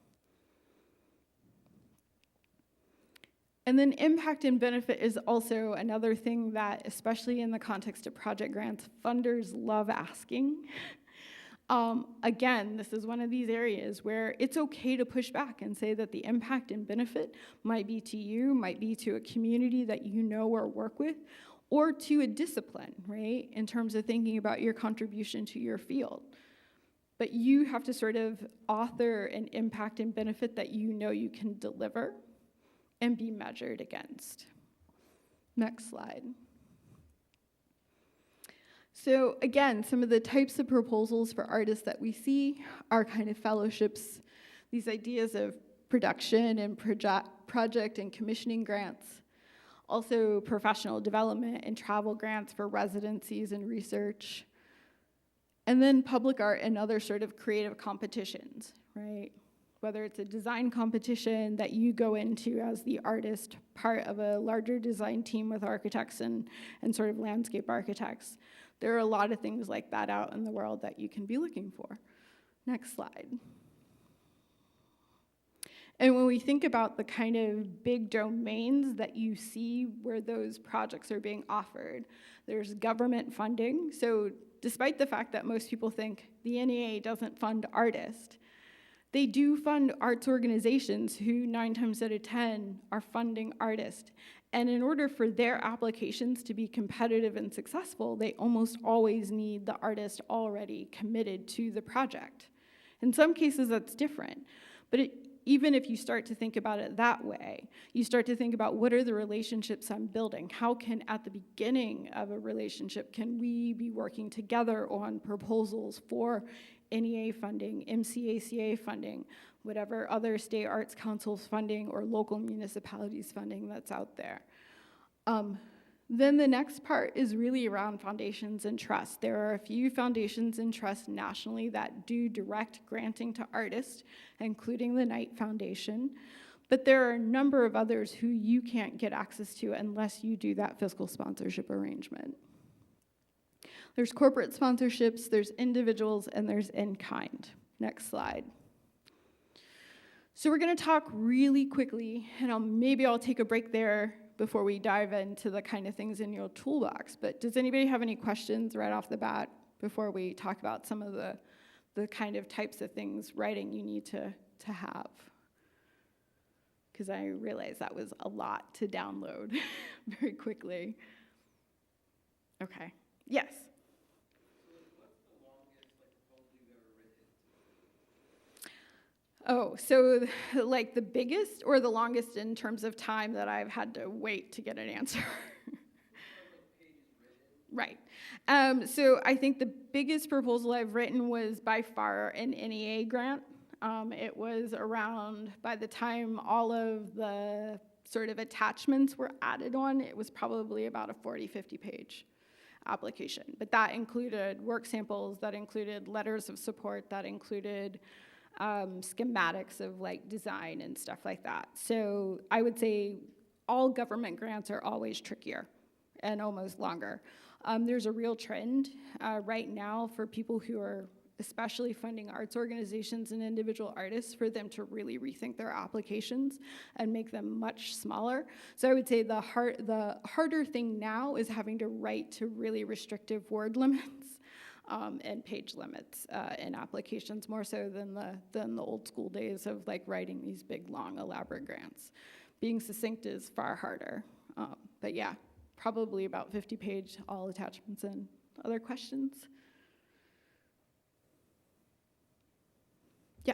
And then impact and benefit is also another thing that, especially in the context of project grants, funders love asking. Again, this is one of these areas where it's okay to push back and say that the impact and benefit might be to you, might be to a community that you know or work with, or to a discipline, right, in terms of thinking about your contribution to your field. But you have to sort of author an impact and benefit that you know you can deliver and be measured against. Next slide. So again, some of the types of proposals for artists that we see are kind of fellowships, these ideas of production and project and commissioning grants, also professional development and travel grants for residencies and research, and then public art and other sort of creative competitions, right? Whether it's a design competition that you go into as the artist, part of a larger design team with architects and sort of landscape architects. There are a lot of things like that out in the world that you can be looking for. Next slide. And when we think about the kind of big domains that you see where those projects are being offered, there's government funding. So despite the fact that most people think the NEA doesn't fund artists, they do fund arts organizations who 9 times out of 10 are funding artists. And in order for their applications to be competitive and successful, they almost always need the artist already committed to the project. In some cases, that's different. But even if you start to think about it that way, you start to think about what are the relationships I'm building? How can, at the beginning of a relationship, can we be working together on proposals for NEA funding, MCACA funding, whatever other state arts councils funding or local municipalities funding that's out there. Then the next part is really around foundations and trust. There are a few foundations and trusts nationally that do direct granting to artists, including the Knight Foundation, but there are a number of others who you can't get access to unless you do that fiscal sponsorship arrangement. There's corporate sponsorships, there's individuals, and there's in-kind. Next slide. So we're gonna talk really quickly, and maybe I'll take a break there before we dive into the kind of things in your toolbox. But does anybody have any questions right off the bat before we talk about some of the kind of types of things writing you need to have? Because I realize that was a lot to download very quickly. Okay, yes? Oh, so like the biggest or the longest in terms of time that I've had to wait to get an answer? Right. So I think the biggest proposal I've written was by far an NEA grant. It was around, by the time all of the sort of attachments were added on, it was probably about a 40, 50-page application. But that included work samples, that included letters of support, that included schematics of like design and stuff like that. So I would say all government grants are always trickier and almost longer. There's a real trend right now for people who are especially funding arts organizations and individual artists, for them to really rethink their applications and make them much smaller. So I would say the harder thing now is having to write to really restrictive word limits and page limits in applications, more so than the old school days of like writing these big, long, elaborate grants. Being succinct is far harder. But yeah, probably about 50-page, all attachments in. Other questions? Yeah.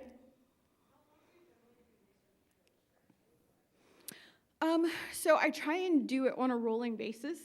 So I try and do it on a rolling basis.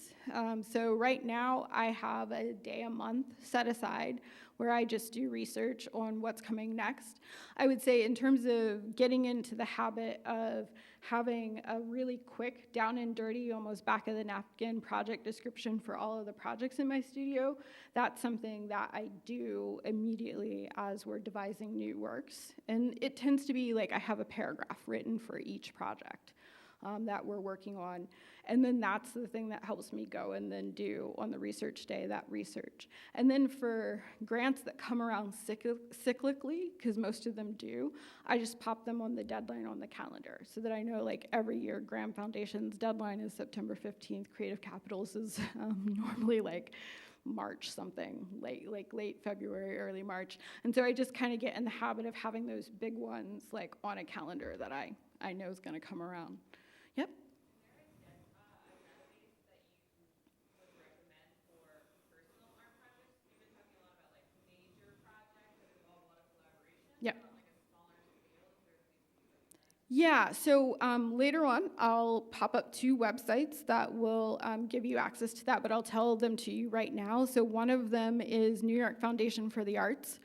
So right now I have a day a month set aside where I just do research on what's coming next. I would say in terms of getting into the habit of having a really quick, down and dirty, almost back of the napkin project description for all of the projects in my studio, that's something that I do immediately as we're devising new works. And it tends to be like I have a paragraph written for each project that we're working on. And then that's the thing that helps me go and then do on the research day, that research. And then for grants that come around cyclically, because most of them do, I just pop them on the deadline on the calendar so that I know like every year Graham Foundation's deadline is September 15th. Creative Capitals is normally like March something, late February, early March. And so I just kind of get in the habit of having those big ones like on a calendar that I know is going to come around. Yep. Yep. Yeah, so later on, I'll pop up 2 websites that will give you access to that, but I'll tell them to you right now. So one of them is New York Foundation for the Arts.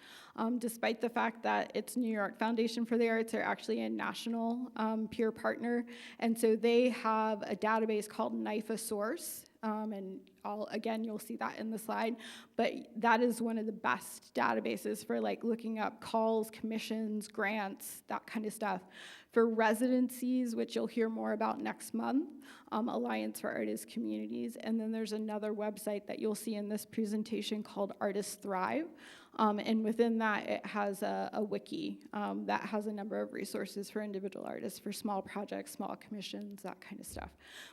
Despite the fact that it's New York Foundation for the Arts, they're actually a national peer partner. And so they have a database called Knifeosaurce. And again, you'll see that in the slide. But that is one of the best databases for like looking up calls, commissions, grants, that kind of stuff. For residencies, which you'll hear more about next month, Alliance for Artists Communities. And then there's another website that you'll see in this presentation called Artists Thrive. And within that, it has a wiki that has a number of resources for individual artists, for small projects, small commissions, that kind of stuff.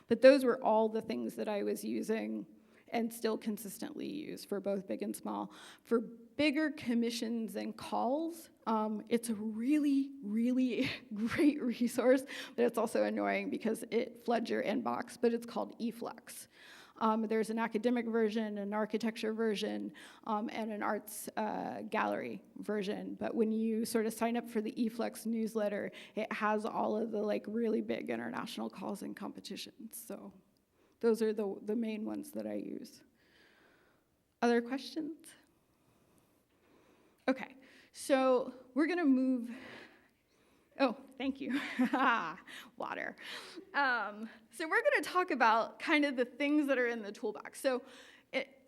But those were all the things that I was using and still consistently use for both big and small. For bigger commissions and calls, it's a really, really great resource, but it's also annoying because it floods your inbox, but it's called eFlux. There's an academic version, an architecture version, and an arts gallery version. But when you sort of sign up for the eFlux newsletter, it has all of the like really big international calls and competitions. So those are the main ones that I use. Other questions? Okay, so we're gonna move. Oh, thank you. Water. So we're going to talk about kind of the things that are in the toolbox. So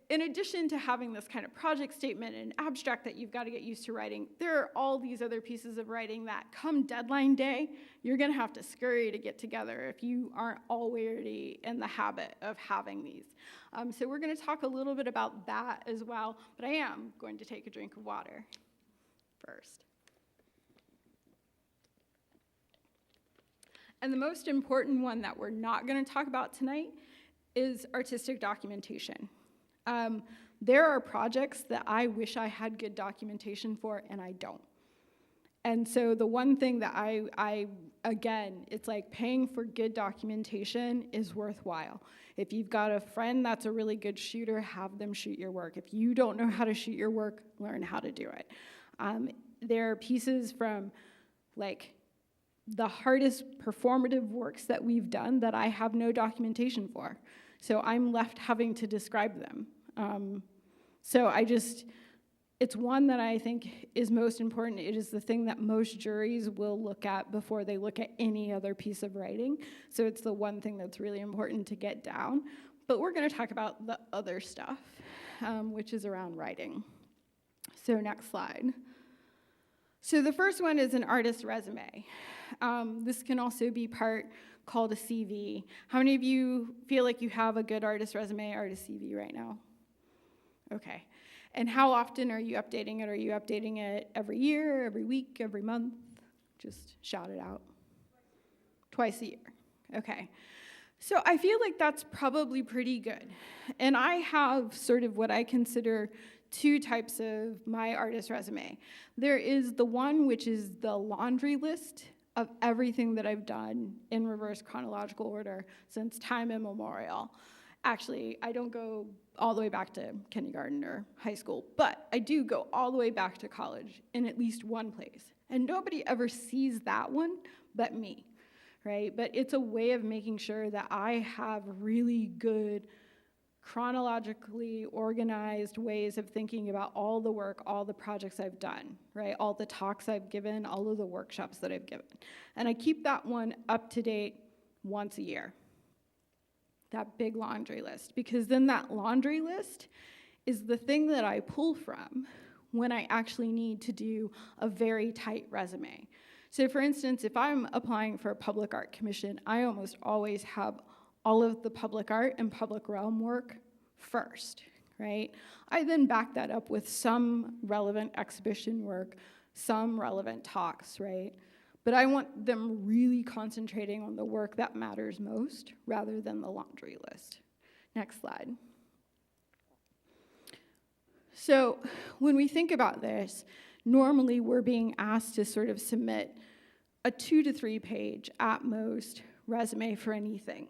in addition to having this kind of project statement and abstract that you've got to get used to writing, there are all these other pieces of writing that come deadline day, you're going to have to scurry to get together if you aren't already in the habit of having these. So we're going to talk a little bit about that as well, but I am going to take a drink of water first. And the most important one that we're not going to talk about tonight is artistic documentation. There are projects that I wish I had good documentation for, and I don't. And so the one thing that again, it's like paying for good documentation is worthwhile. If you've got a friend that's a really good shooter, have them shoot your work. If you don't know how to shoot your work, learn how to do it. There are pieces from like the hardest performative works that we've done that I have no documentation for. So I'm left having to describe them. It's one that I think is most important. It is the thing that most juries will look at before they look at any other piece of writing. So it's the one thing that's really important to get down. But we're going to talk about the other stuff, which is around writing. So next slide. So the first one is an artist's resume. This can also be part called a CV. How many of you feel like you have a good artist resume, artist CV right now? Okay. And how often are you updating it? Are you updating it every year, every week, every month? Just shout it out. Twice a year. Okay. So I feel like that's probably pretty good. And I have sort of what I consider two types of my artist resume. There is the one which is the laundry list of everything that I've done in reverse chronological order since time immemorial. Actually, I don't go all the way back to kindergarten or high school, but I do go all the way back to college in at least one place. And nobody ever sees that one but me, right? But it's a way of making sure that I have really good, chronologically organized ways of thinking about all the work, all the projects I've done, right? All the talks I've given, all of the workshops that I've given. And I keep that one up to date once a year. That big laundry list, because then that laundry list is the thing that I pull from when I actually need to do a very tight resume. So for instance, if I'm applying for a public art commission, I almost always have all of the public art and public realm work first, right? I then back that up with some relevant exhibition work, some relevant talks, right? But I want them really concentrating on the work that matters most rather than the laundry list. Next slide. So when we think about this, normally we're being asked to sort of submit a 2 to 3 page, at most, resume for anything.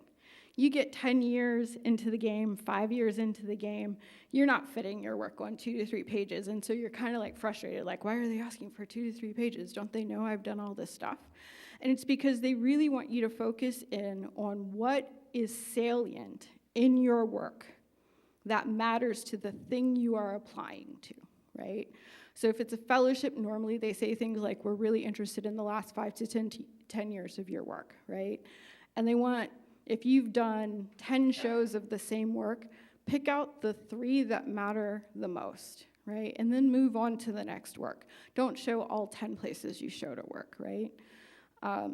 You get 10 years into the game, 5 years into the game, you're not fitting your work on 2 to 3 pages, and so you're kind of like frustrated, like, why are they asking for 2 to 3 pages? Don't they know I've done all this stuff? And it's because they really want you to focus in on what is salient in your work that matters to the thing you are applying to, right? So if it's a fellowship, normally they say things like, we're really interested in the last 5 to 10 years of your work, right? And they want, if you've done 10 shows of the same work, pick out the 3 that matter the most, right? And then move on to the next work. Don't show all 10 places you showed a work, right?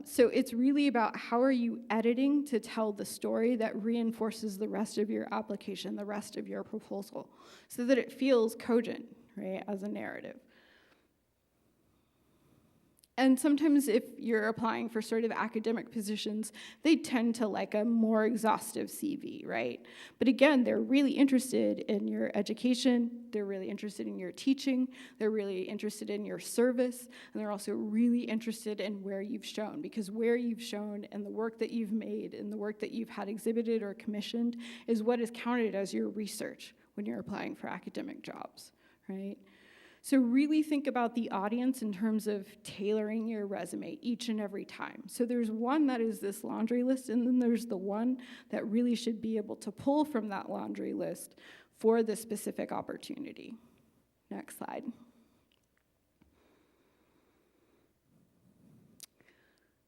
So it's really about how are you editing to tell the story that reinforces the rest of your application, the rest of your proposal, so that it feels cogent, right, as a narrative. And sometimes if you're applying for sort of academic positions, they tend to like a more exhaustive CV, right? But again, they're really interested in your education, they're really interested in your teaching, they're really interested in your service, and they're also really interested in where you've shown, because where you've shown and the work that you've made and the work that you've had exhibited or commissioned is what is counted as your research when you're applying for academic jobs, right? So really think about the audience in terms of tailoring your resume each and every time. So there's one that is this laundry list, and then there's the one that really should be able to pull from that laundry list for the specific opportunity. Next slide.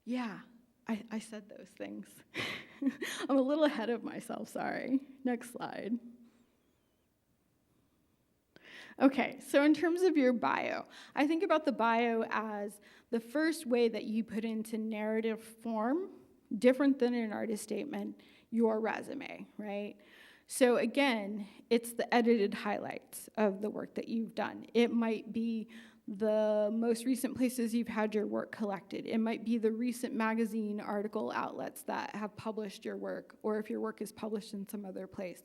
Yeah, I said those things. I'm a little ahead of myself, sorry. Next slide. Okay, so in terms of your bio, I think about the bio as the first way that you put into narrative form, different than an artist statement, your resume, right? So again, it's the edited highlights of the work that you've done. It might be the most recent places you've had your work collected. It might be the recent magazine article outlets that have published your work, or if your work is published in some other place.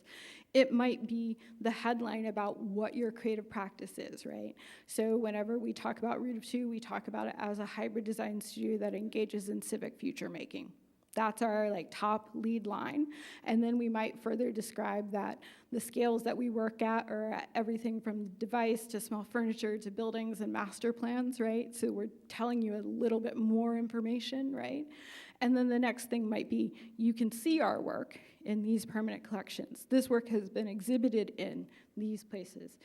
It might be the headline about what your creative practice is, right? So whenever we talk about rootoftwo, we talk about it as a hybrid design studio that engages in civic future making. That's our top lead line. And then we might further describe that the scales that we work at are at everything from device to small furniture to buildings and master plans, right? So we're telling you a little bit more information, right? And then the next thing might be, you can see our work in these permanent collections. This work has been exhibited in these places.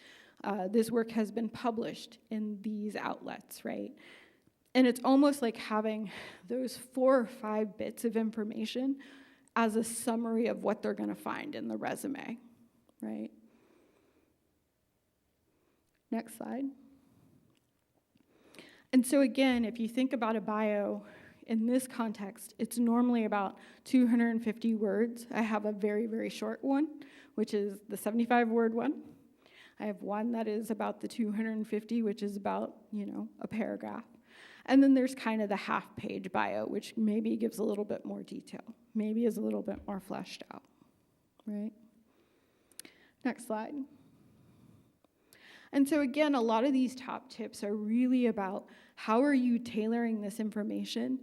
This work has been published in these outlets, right? And it's almost like having those 4 or 5 bits of information as a summary of what they're gonna find in the resume, right? Next slide. And so again, if you think about a bio in this context, it's normally about 250 words. I have a very, very short one, which is the 75-word one. I have one that is about the 250, which is about, a paragraph. And then there's kind of the half-page bio, which maybe gives a little bit more detail, maybe is a little bit more fleshed out, right? Next slide. And so again, a lot of these top tips are really about how are you tailoring this information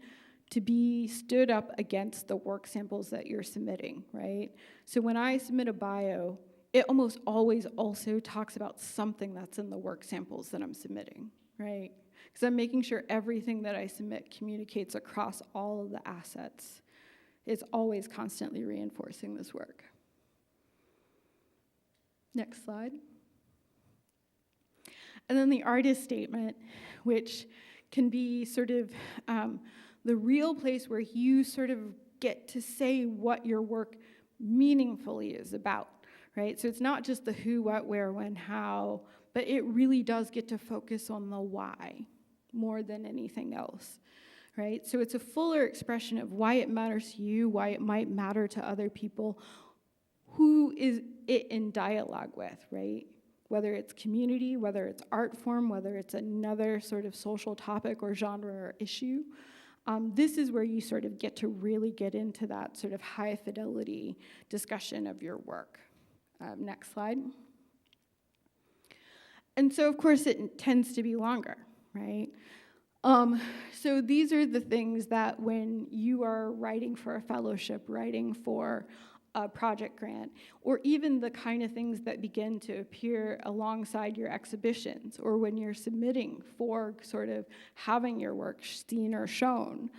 to be stood up against the work samples that you're submitting, right? So when I submit a bio, it almost always also talks about something that's in the work samples that I'm submitting, right? Because I'm making sure everything that I submit communicates across all of the assets. It's always constantly reinforcing this work. Next slide. And then the artist statement, which can be sort of the real place where you sort of get to say what your work meaningfully is about, right? So it's not just the who, what, where, when, how, but it really does get to focus on the why more than anything else, right? So it's a fuller expression of why it matters to you, why it might matter to other people, who is it in dialogue with, right? Whether it's community, whether it's art form, whether it's another sort of social topic or genre or issue. This is where you sort of get to really get into that sort of high fidelity discussion of your work. Next slide. And so, of course, it tends to be longer, right? So these are the things that when you are writing for a fellowship, writing for a project grant, or even the kind of things that begin to appear alongside your exhibitions, or when you're submitting for sort of having your work seen or shown,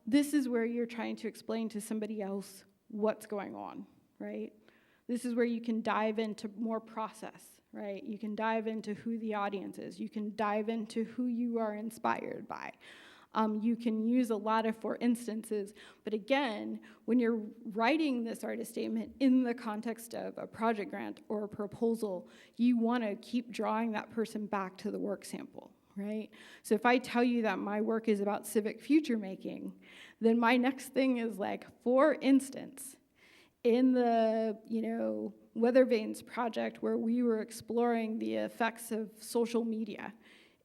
this is where you're trying to explain to somebody else what's going on, right? This is where you can dive into more process, right? You can dive into who the audience is. You can dive into who you are inspired by. You can use a lot of for instances, but again, when you're writing this artist statement in the context of a project grant or a proposal, you want to keep drawing that person back to the work sample, right? So if I tell you that my work is about civic future making, then my next thing is like, for instance, in the, Weather Vanes project where we were exploring the effects of social media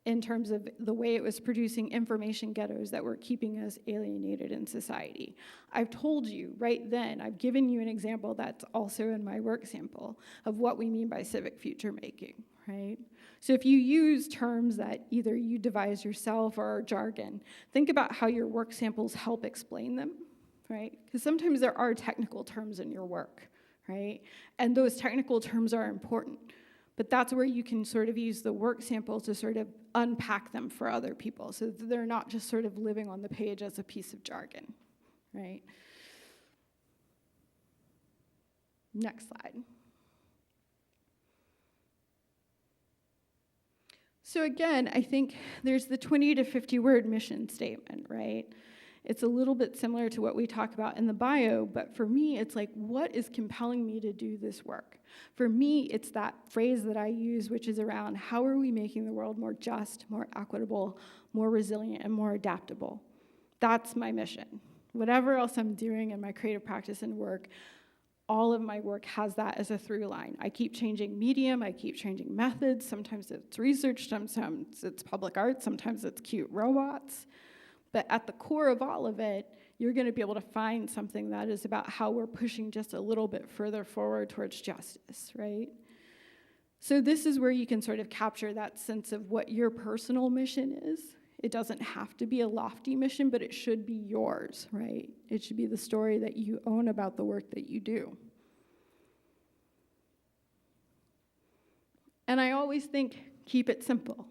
in terms of the way it was producing information ghettos that were keeping us alienated in society. I've told you right then, I've given you an example that's also in my work sample of what we mean by civic future making, right? So if you use terms that either you devise yourself or are jargon, think about how your work samples help explain them, right? Because sometimes there are technical terms in your work, right? And those technical terms are important. But that's where you can sort of use the work sample to sort of unpack them for other people so that they're not just sort of living on the page as a piece of jargon, right? Next slide. So again, I think there's the 20 to 50 word mission statement, right? It's a little bit similar to what we talk about in the bio, but for me, it's like, what is compelling me to do this work? For me, it's that phrase that I use, which is around how are we making the world more just, more equitable, more resilient, and more adaptable? That's my mission. Whatever else I'm doing in my creative practice and work, all of my work has that as a through line. I keep changing medium, I keep changing methods. Sometimes it's research, sometimes it's public art, sometimes it's cute robots. But at the core of all of it, you're going to be able to find something that is about how we're pushing just a little bit further forward towards justice, right? So this is where you can sort of capture that sense of what your personal mission is. It doesn't have to be a lofty mission, but it should be yours, right? It should be the story that you own about the work that you do. And I always think, keep it simple.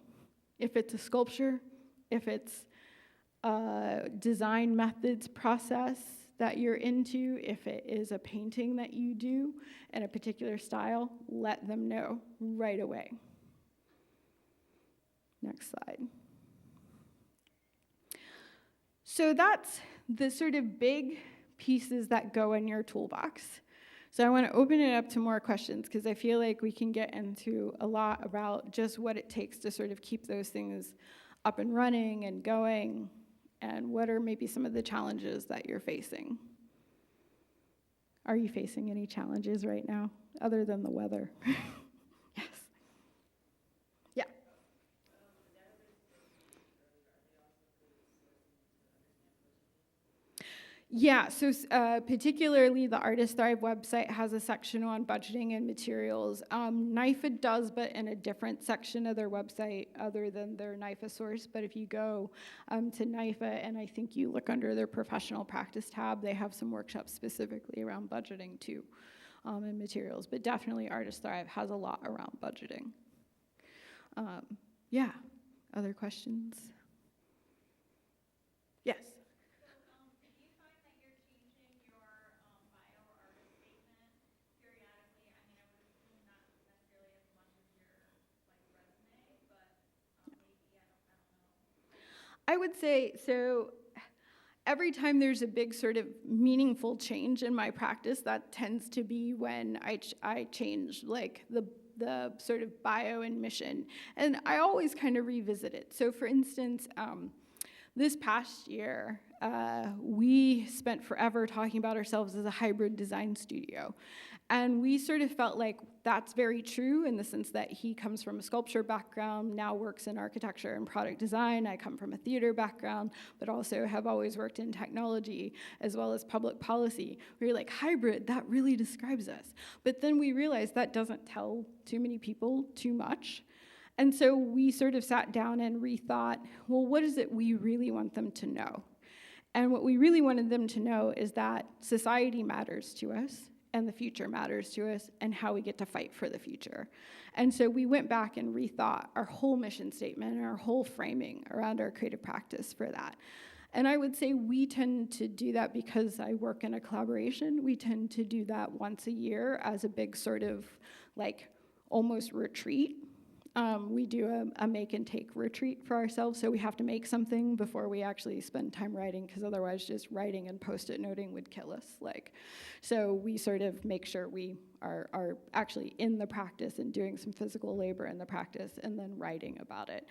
If it's a sculpture, if it's design methods process that you're into. If it is a painting that you do in a particular style, let them know right away. Next slide. So that's the sort of big pieces that go in your toolbox. So I want to open it up to more questions because I feel like we can get into a lot about just what it takes to sort of keep those things up and running and going, and what are maybe some of the challenges that you're facing. Are you facing any challenges right now other than the weather? Yes. Yeah. Yeah, so particularly the Artist Thrive website has a section on budgeting and materials. NIFA does, but in a different section of their website other than their NIFA source. But if you go to NIFA, and I think you look under their professional practice tab, they have some workshops specifically around budgeting too, and materials. But definitely Artist Thrive has a lot around budgeting. Yeah, other questions? Yes. I would say, so every time there's a big sort of meaningful change in my practice, that tends to be when I change like the sort of bio and mission. And I always kind of revisit it. So for instance, this past year, we spent forever talking about ourselves as a hybrid design studio. And we sort of felt like that's very true in the sense that he comes from a sculpture background, now works in architecture and product design. I come from a theater background, but also have always worked in technology as well as public policy. We were like, hybrid, that really describes us. But then we realized that doesn't tell too many people too much. And so we sort of sat down and rethought, well, what is it we really want them to know? And what we really wanted them to know is that society matters to us, and the future matters to us, and how we get to fight for the future. And so we went back and rethought our whole mission statement and our whole framing around our creative practice for that. And I would say we tend to do that because I work in a collaboration. We tend to do that once a year as a big sort of like almost retreat. We do a make and take retreat for ourselves, so we have to make something before we actually spend time writing, because otherwise just writing and post-it noting would kill us. So we sort of make sure we are actually in the practice and doing some physical labor in the practice and then writing about it.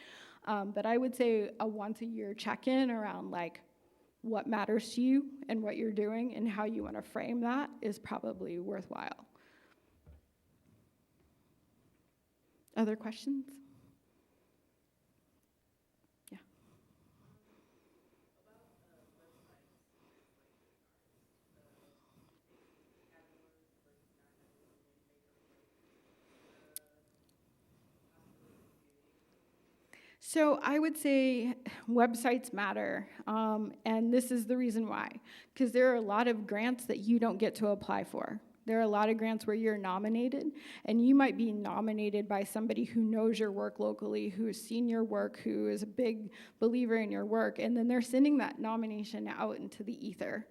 But I would say a once a year check-in around like what matters to you and what you're doing and how you want to frame that is probably worthwhile. Other questions? Yeah. So I would say websites matter, and this is the reason why. Because there are a lot of grants that you don't get to apply for. There are a lot of grants where you're nominated, and you might be nominated by somebody who knows your work locally, who has seen your work, who is a big believer in your work, and then they're sending that nomination out into the ether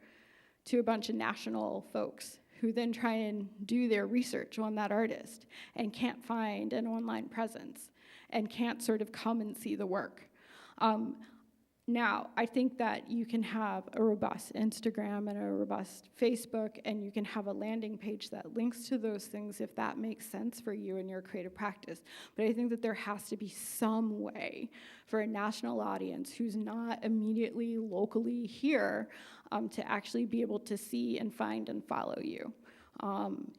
to a bunch of national folks who then try and do their research on that artist and can't find an online presence and can't sort of come and see the work. Now, I think that you can have a robust Instagram and a robust Facebook, and you can have a landing page that links to those things if that makes sense for you and your creative practice. But I think that there has to be some way for a national audience who's not immediately locally here to actually be able to see and find and follow you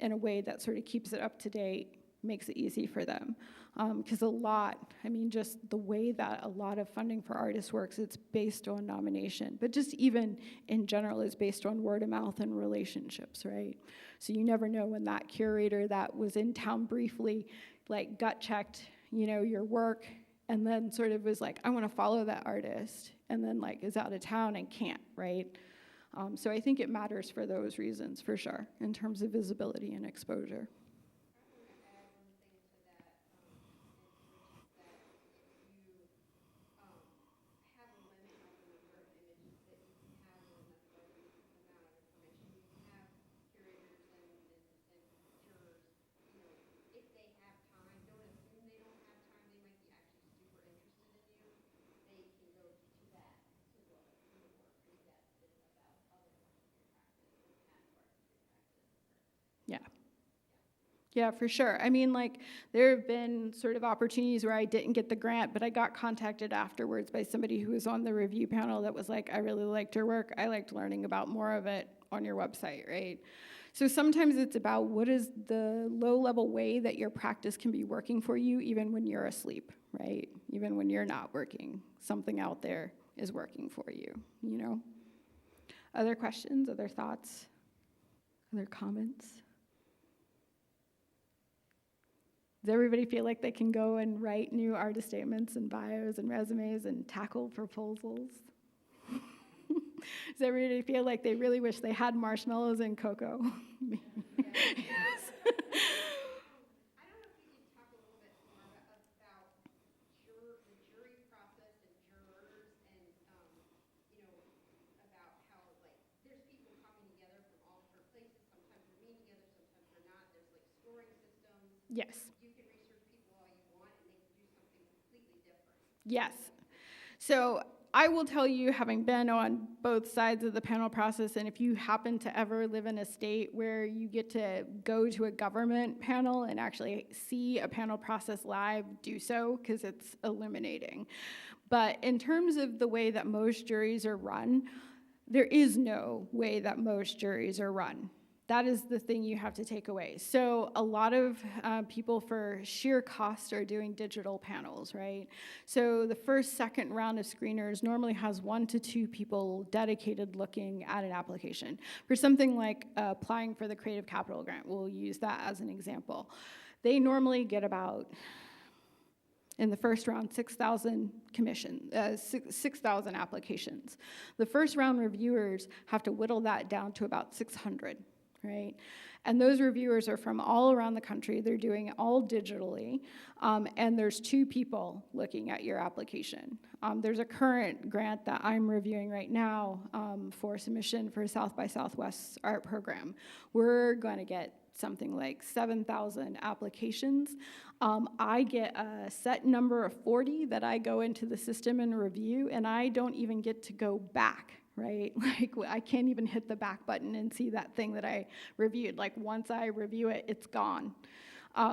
in a way that sort of keeps it up to date, makes it easy for them. Because just the way that a lot of funding for artists works, it's based on nomination. But just even in general, it's based on word of mouth and relationships, right? So you never know when that curator that was in town briefly, like gut checked, your work, and then sort of was like, I want to follow that artist, and then like is out of town and can't, right? So I think it matters for those reasons, for sure, in terms of visibility and exposure. Yeah. Yeah, for sure. I mean, like, there have been sort of opportunities where I didn't get the grant, but I got contacted afterwards by somebody who was on the review panel that was like, I really liked your work. I liked learning about more of it on your website, right? So sometimes it's about what is the low-level way that your practice can be working for you even when you're asleep, right? Even when you're not working, something out there is working for you, you know? Other questions, other thoughts, other comments? Does everybody feel like they can go and write new artist statements and bios and resumes and tackle proposals? Does everybody feel like they really wish they had marshmallows and cocoa? Yes.
I don't know if you could talk a little bit more about the jury process and jurors and, about how, like, there's people coming together from all different places. Sometimes they're meeting together, sometimes they're not. There's, like, scoring systems.
Yes.
You can research people all you want, and they can do something completely different.
Yes. So I will tell you, having been on both sides of the panel process, and if you happen to ever live in a state where you get to go to a government panel and actually see a panel process live, do so, because it's illuminating. But in terms of the way that most juries are run, there is no way that most juries are run. That is the thing you have to take away. So a lot of people, for sheer cost, are doing digital panels, right? So the first, second round of screeners normally has 1 to 2 people dedicated looking at an application. For something like applying for the Creative Capital Grant, we'll use that as an example. They normally get about, in the first round, 6,000 6,000 applications. The first round reviewers have to whittle that down to about 600. Right? And those reviewers are from all around the country. They're doing it all digitally, and there's 2 people looking at your application. There's a current grant that I'm reviewing right now for submission for South by Southwest's art program. We're going to get something like 7,000 applications. I get a set number of 40 that I go into the system and review, and I don't even get to go back. Right? Like, I can't even hit the back button and see that thing that I reviewed. Like, once I review it, it's gone.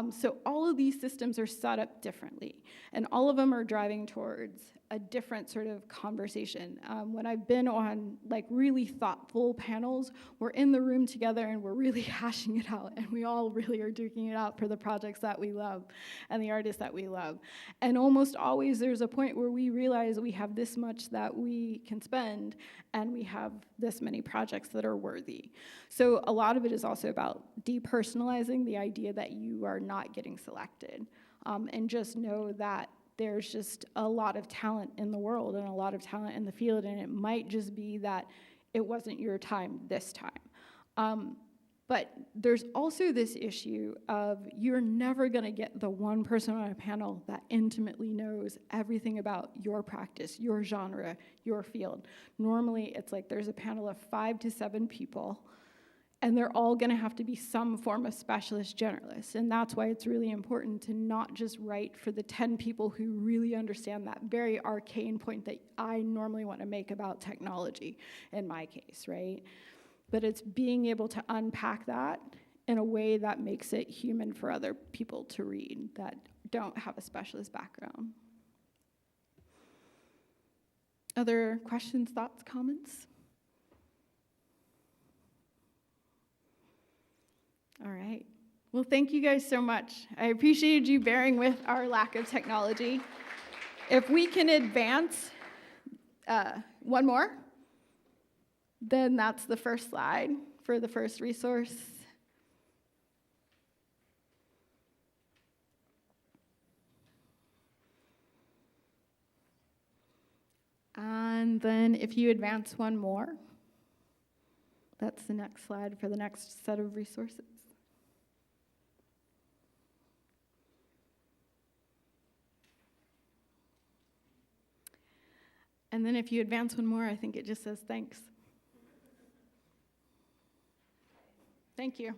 So all of these systems are set up differently, and all of them are driving towards a different sort of conversation. When I've been on, like, really thoughtful panels, we're in the room together and we're really hashing it out, and we all really are duking it out for the projects that we love and the artists that we love. And almost always there's a point where we realize we have this much that we can spend, and we have this many projects that are worthy. So a lot of it is also about depersonalizing the idea that you are not getting selected, and just know that there's just a lot of talent in the world and a lot of talent in the field, and it might just be that it wasn't your time this time. But there's also this issue of you're never gonna get the one person on a panel that intimately knows everything about your practice, your genre, your field. Normally, it's like there's a panel of 5 to 7 people, and they're all gonna have to be some form of specialist generalist. And that's why it's really important to not just write for the 10 people who really understand that very arcane point that I normally want to make about technology, in my case, right? But it's being able to unpack that in a way that makes it human for other people to read that don't have a specialist background. Other questions, thoughts, comments? All right. Well, thank you guys so much. I appreciated you bearing with our lack of technology. If we can advance one more, then that's the first slide for the first resource. And then if you advance one more, that's the next slide for the next set of resources. And then if you advance one more, I think it just says thanks. Thank you.